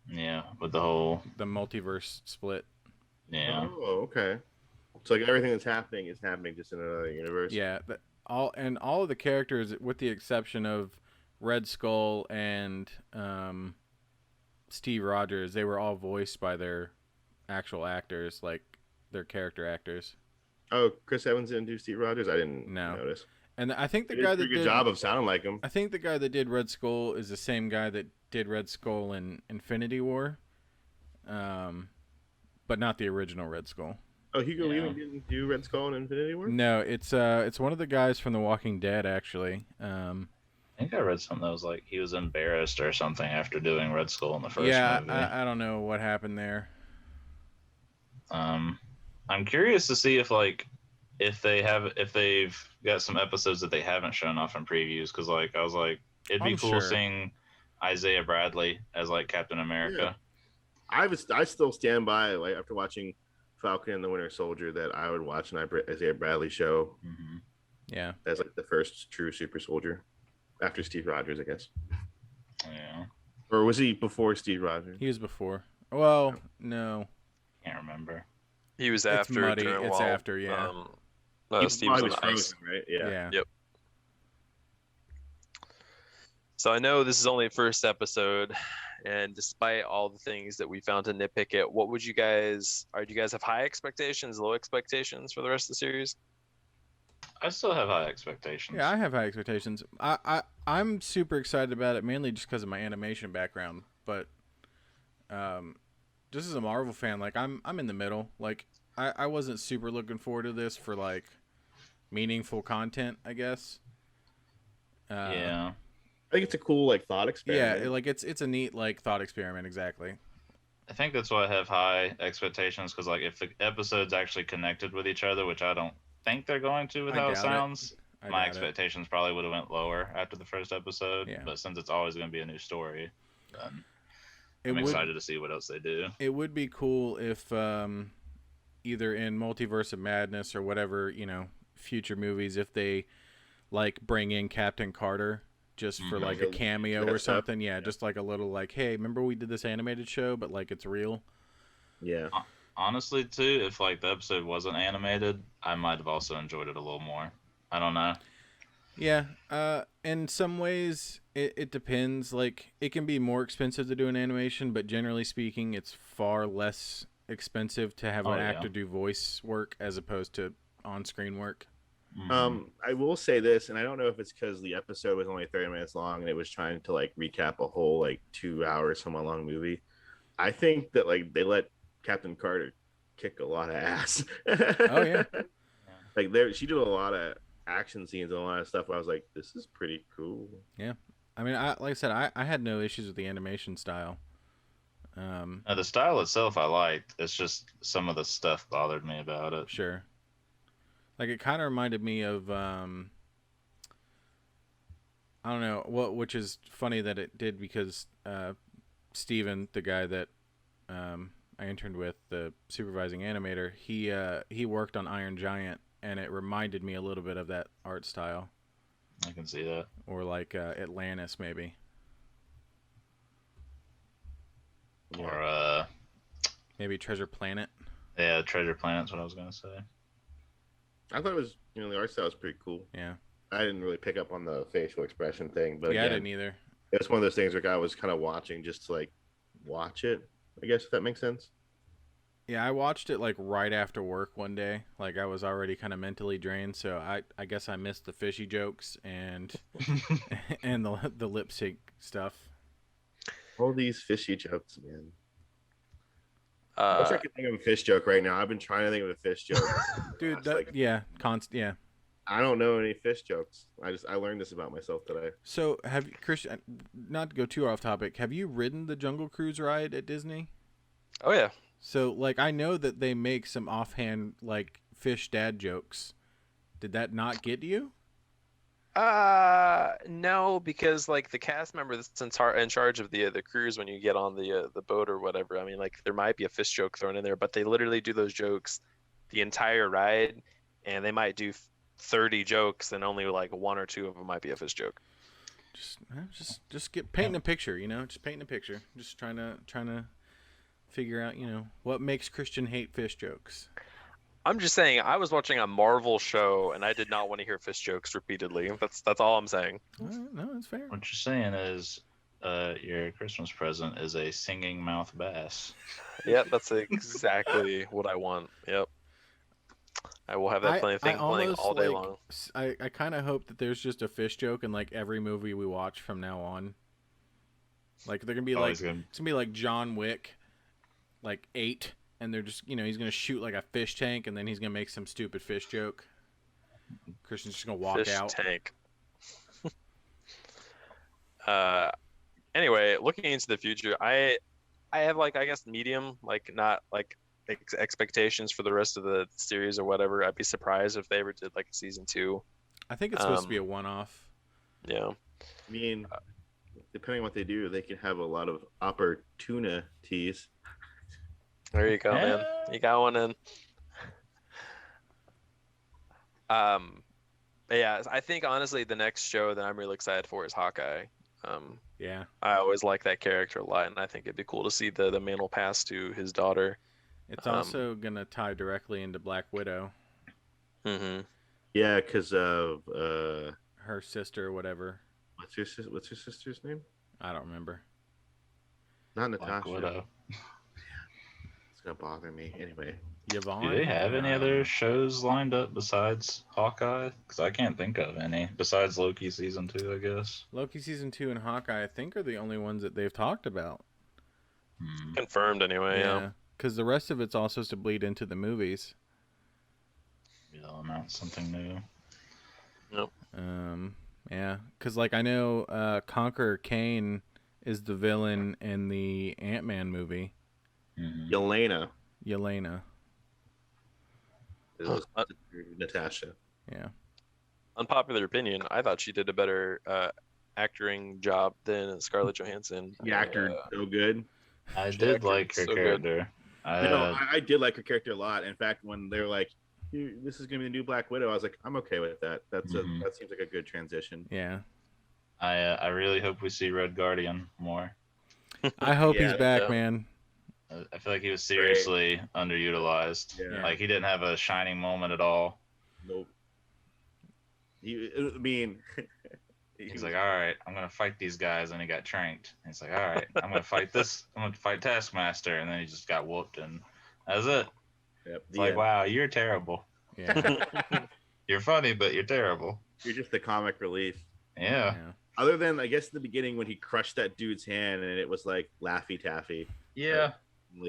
Yeah, with the multiverse split. Yeah. Oh, okay. So like everything that's happening is happening just in another universe. Yeah, all of the characters, with the exception of Red Skull and Steve Rogers, they were all voiced by their actual actors, like their character actors. Oh, Chris Evans didn't do Steve Rogers? I didn't notice. And I think the guy that did a good job of sounding like him. I think the guy that did Red Skull is the same guy that did Red Skull in Infinity War, but not the original Red Skull. Oh, Hugo Weaving didn't do Red Skull in Infinity War? No, it's one of the guys from The Walking Dead, actually. I think I read something that was like he was embarrassed or something after doing Red Skull in the first movie. Yeah, I don't know what happened there. I'm curious to see if they've got some episodes that they haven't shown off in previews, because I was like, it'd be cool seeing Isaiah Bradley as like Captain America. Yeah. I still stand by, like, after watching Falcon and the Winter Soldier, that I would watch an Isaiah Bradley show. Mm-hmm. Yeah, as like the first true super soldier after Steve Rogers, I guess. Yeah. Or was he before Steve Rogers? He was before. Well, no. Can't remember. He was It's after. muddy. It's after, yeah. Steve was on ice. Right? Yeah. Yep. So I know this is only the first episode, and despite all the things that we found to nitpick it, what would you guys? Do you guys have high expectations, low expectations for the rest of the series? I still have high expectations. Yeah, I have high expectations. I'm super excited about it, mainly just because of my animation background. But just as a Marvel fan, like I'm in the middle. Like I wasn't super looking forward to this for like meaningful content, I guess. Yeah. I think it's a cool like thought experiment. Yeah, like it's a neat like thought experiment, exactly. I think that's why I have high expectations, because like if the episodes actually connected with each other, which I don't think they're going to with how it sounds, my expectations probably would have went lower after the first episode. Yeah. But since it's always going to be a new story, then I'm excited to see what else they do. It would be cool if either in Multiverse of Madness or whatever, future movies, if they like bring in Captain Carter just for like a cameo or something. Yeah, just like a little like, hey, remember we did this animated show, but like it's real. Yeah. Honestly, too, if like the episode wasn't animated, I might have also enjoyed it a little more. I don't know. Yeah. In some ways, it depends. Like, it can be more expensive to do an animation, but generally speaking, it's far less expensive to have an actor do voice work as opposed to on-screen work. Mm-hmm. I will say this, and I don't know if it's because the episode was only 30 minutes long and it was trying to like recap a whole like 2 hours, somewhat long movie. I think that like they let Captain Carter kick a lot of ass. Oh yeah. Like she did a lot of action scenes and a lot of stuff where I was like, this is pretty cool. Yeah. I mean, like I said, I had no issues with the animation style. The style itself I liked. It's just some of the stuff bothered me about it. Sure. Like it kind of reminded me of I don't know which is funny that it did, because Steven, the guy that I interned with, the supervising animator, he worked on Iron Giant, and it reminded me a little bit of that art style. I can see that. Or like Atlantis, maybe. Or maybe Treasure Planet. Yeah, Treasure Planet's what I was gonna say. I thought it was, the art style was pretty cool. Yeah. I didn't really pick up on the facial expression thing, but yeah, I didn't either. It's one of those things where I was kind of watching just to like watch it, I guess, if that makes sense. Yeah, I watched it like right after work one day. Like I was already kind of mentally drained, so I guess I missed the fishy jokes and and the lip sync stuff. All these fishy jokes, man. I wish I could think of a fish joke right now. I've been trying to think of a fish joke. Dude, yeah. I don't know any fish jokes. I learned this about myself today. So have you, Christian, not to go too off topic, have you ridden the Jungle Cruise ride at Disney? Oh yeah. So like I know that they make some offhand like fish dad jokes. Did that not get you? No, because like the cast member that's in charge of the cruise when you get on the boat or whatever. I mean, like there might be a fish joke thrown in there, but they literally do those jokes the entire ride, and they might do 30 jokes, and only like one or two of them might be a fish joke. Just get painting a picture, you know. Just painting a picture. Just trying to figure out, you know, what makes Christian hate fish jokes. I'm just saying, I was watching a Marvel show, and I did not want to hear fish jokes repeatedly. That's all I'm saying. No, that's fair. What you're saying is, your Christmas present is a singing mouth bass. Yeah, that's exactly what I want. Yep. I will have that thing playing all day long. I kind of hope that there's just a fish joke in like every movie we watch from now on. Like they're gonna be it's gonna be like John Wick, like 8. And they're just, you know, he's going to shoot like a fish tank, and then he's going to make some stupid fish joke. Christian's just going to walk out. Fish tank. Anyway, looking into the future, I have like, I guess, medium, like not like expectations for the rest of the series or whatever. I'd be surprised if they ever did like a season 2. I think it's supposed to be a one-off. Yeah. I mean, depending on what they do, they can have a lot of opportunities. There you go, man. You got one in. Yeah, I think honestly the next show that I'm really excited for is Hawkeye. Yeah. I always like that character a lot, and I think it'd be cool to see the mantle pass to his daughter. It's also gonna tie directly into Black Widow. Mm-hmm. Yeah, because of her sister or whatever. What's your sister's name? I don't remember. Not Black Natasha. Widow. Gonna bother me anyway. Yvonne? Do they have any other shows lined up besides Hawkeye? Because I can't think of any besides Loki season 2, I guess. Loki season 2 and Hawkeye, I think, are the only ones that they've talked about. Confirmed anyway. Yeah. Because the rest of it's all supposed to bleed into the movies. They'll announce something new. Nope. Yeah, because like I know, Conqueror Kane is the villain in the Ant-Man movie. Yelena. Natasha. Yeah. Unpopular opinion. I thought she did a better acting job than Scarlett Johansson. The actor so good. I did like her character. I did like her character a lot. In fact, when they're like, "This is gonna be the new Black Widow," I was like, "I'm okay with that. That seems like a good transition." Yeah. I really hope we see Red Guardian more. I hope he's back, man. I feel like he was seriously underutilized. Yeah. Like he didn't have a shining moment at all. Nope. He's like, all right, I'm gonna fight these guys, and he got tranked. And he's like, all right, I'm gonna fight this. I'm gonna fight Taskmaster, and then he just got whooped, and that's it. Yep, it's like, wow, you're terrible. Yeah. You're funny, but you're terrible. You're just the comic relief. Yeah. Other than, I guess, in the beginning when he crushed that dude's hand, and it was like Laffy Taffy. Yeah.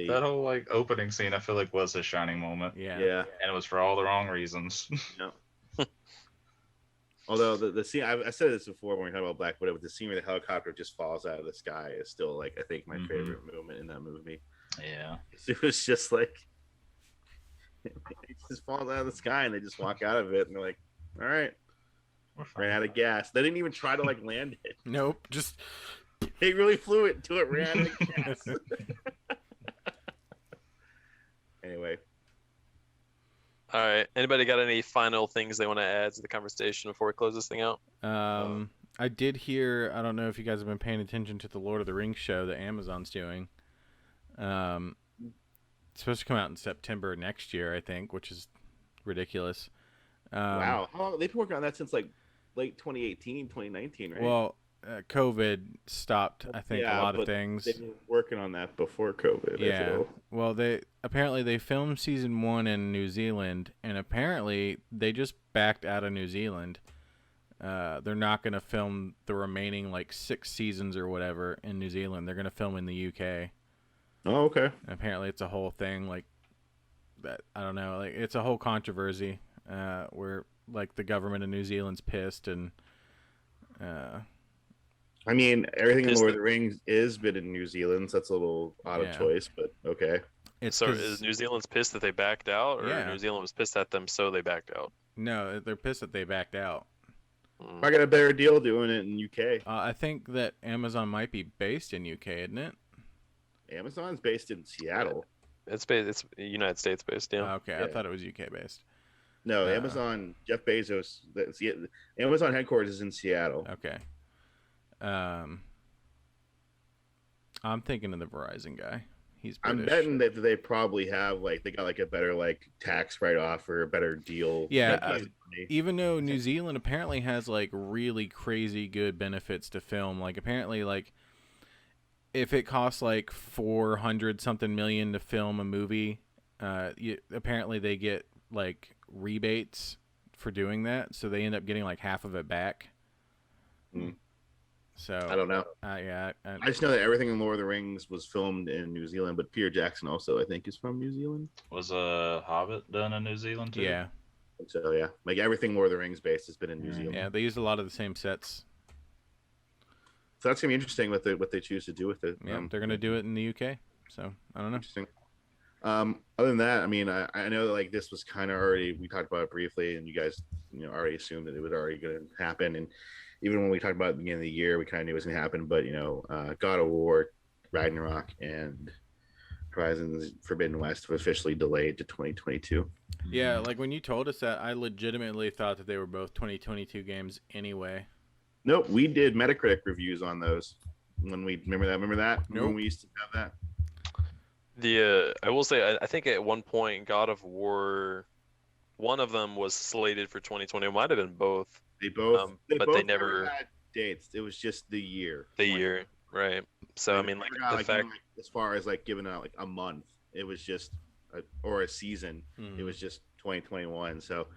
That whole like opening scene, I feel like was his shining moment. Yeah. And it was for all the wrong reasons. Yeah. Although the scene, I said this before when we talked about Black Widow, but the scene where the helicopter just falls out of the sky is still like I think my favorite moment in that movie. Yeah. It was just like it just falls out of the sky and they just walk out of it and they're like, all right, ran out of gas. They didn't even try to like land it. Nope. Just they really flew it until it ran out of gas. Anyway. All right. Anybody got any final things they want to add to the conversation before we close this thing out? I did hear, I don't know if you guys have been paying attention to the Lord of the Rings show that Amazon's doing. It's supposed to come out in September next year, I think, which is ridiculous. Wow. How long? They've been working on that since like late 2018, 2019, right? Well, COVID stopped, I think, a lot of things. They've been working on that before COVID. Yeah. Well, they filmed season 1 in New Zealand, and apparently they just backed out of New Zealand. They're not going to film the remaining like 6 seasons or whatever in New Zealand. They're going to film in the UK. Oh, okay. And apparently it's a whole thing like that. I don't know. Like it's a whole controversy where like the government of New Zealand's pissed and. I mean, everything in Lord of the Rings is been in New Zealand, so that's a little out of choice, but okay. It's So 'cause- is New Zealand's pissed that they backed out, or Yeah. New Zealand was pissed at them, so they backed out? no, they're pissed that they backed out. I got a better deal doing it in UK. I think that Amazon might be based in UK, isn't it? Amazon's based in Seattle. It's United States based, yeah. Okay, I Yeah. thought it was UK based. No, Amazon. Jeff Bezos. Amazon headquarters is in Seattle. Okay. I'm thinking of the Verizon guy. He's British. I'm betting that they probably have they got a better tax write off or a better deal. Yeah, even though New Zealand apparently has really crazy good benefits to film. Apparently if it costs 400 something million to film a movie, apparently they get rebates for doing that, so they end up getting half of it back. So I don't know. Yeah, I just know that everything in Lord of the Rings was filmed in New Zealand, but Peter Jackson also, I think, is from New Zealand. Was Hobbit done in New Zealand too? yeah, So yeah, everything Lord of the Rings based has been in New Zealand. yeah. They used a lot of the same sets. So that's gonna be interesting what they choose to do with it. Yeah, they're gonna do it in the UK. So I don't know. Interesting. Other than that, I mean, I know that this was kind of already, we talked about it briefly, and you guys already assumed that it was already going to happen. And even when we talked about it at the beginning of the year, we kind of knew it was going to happen. But God of War, Ragnarok, and Horizon Forbidden West have officially delayed to 2022. Yeah, when you told us that, I legitimately thought that they were both 2022 games anyway. Nope, we did Metacritic reviews on those when we remember that. Nope. When we used to have that. I will say, I think at one point, God of War, one of them was slated for 2020. It might have been both. They both, but they never had dates. It was just the year. The year, right? So I mean, the fact, as far as giving out a month, it was just or a season. It was just 2021. So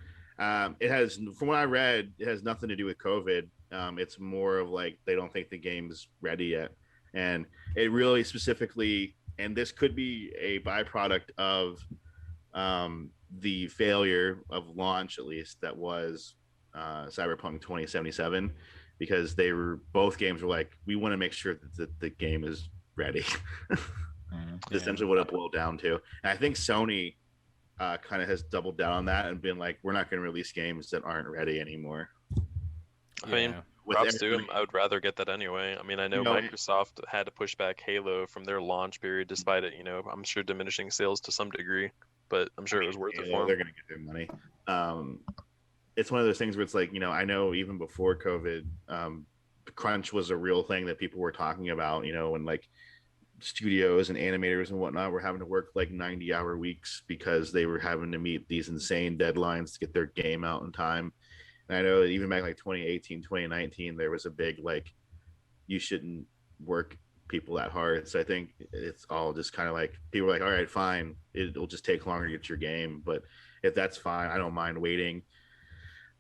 it has, from what I read, it has nothing to do with COVID. It's more of they don't think the game's ready yet, and it really specifically. And this could be a byproduct of the failure of launch, at least, that was Cyberpunk 2077, because both games were we want to make sure that the game is ready. Essentially what it boiled down to. And I think Sony kind of has doubled down on that and been we're not going to release games that aren't ready anymore. I mean, props to them. I would rather get that anyway. I mean, I know Microsoft had to push back Halo from their launch period, despite it, I'm sure diminishing sales to some degree, but I'm sure it was worth it for them. They're going to get their money. It's one of those things where it's I know even before COVID, crunch was a real thing that people were talking about, and studios and animators and whatnot were having to work 90-hour weeks because they were having to meet these insane deadlines to get their game out in time. And I know that even back 2018, 2019, there was a big you shouldn't work people that hard. So I think it's all just kind of people are all right, fine, it'll just take longer to get your game. But if that's fine, I don't mind waiting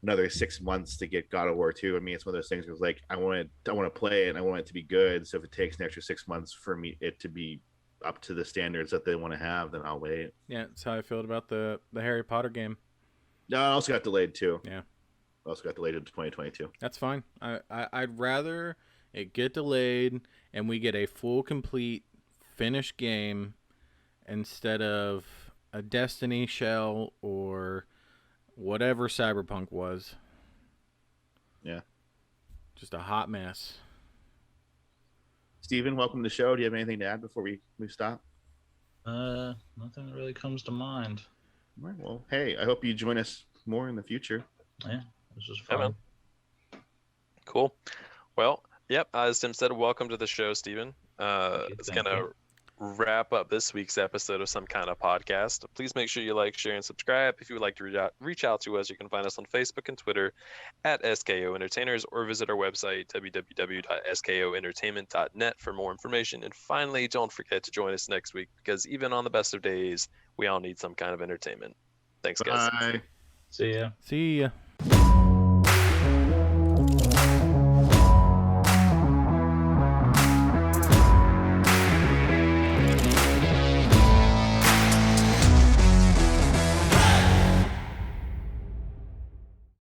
another 6 months to get God of War 2. I mean, it's one of those things where I want to play it and I want it to be good. So if it takes an extra 6 months for it to be up to the standards that they want to have, then I'll wait. Yeah, that's how I felt about the Harry Potter game. No, I also got delayed too. Yeah. Also got delayed to 2022. That's fine. I'd rather it get delayed and we get a full, complete, finished game instead of a Destiny shell or whatever Cyberpunk was. Yeah. Just a hot mess. Steven, welcome to the show. Do you have anything to add before we stop? Nothing really comes to mind. All right, well, hey, I hope you join us more in the future. Yeah. This was fun. Yeah, cool. Well, yep. As Tim said, welcome to the show, Steven. It's going to wrap up this week's episode of Some Kind of Podcast. Please make sure you like, share, and subscribe. If you would like to reach out to us, you can find us on Facebook and Twitter at SKO Entertainers, or visit our website, www.skoentertainment.net, for more information. And finally, don't forget to join us next week, because even on the best of days, we all need some kind of entertainment. Thanks, guys. Bye. See ya. See ya.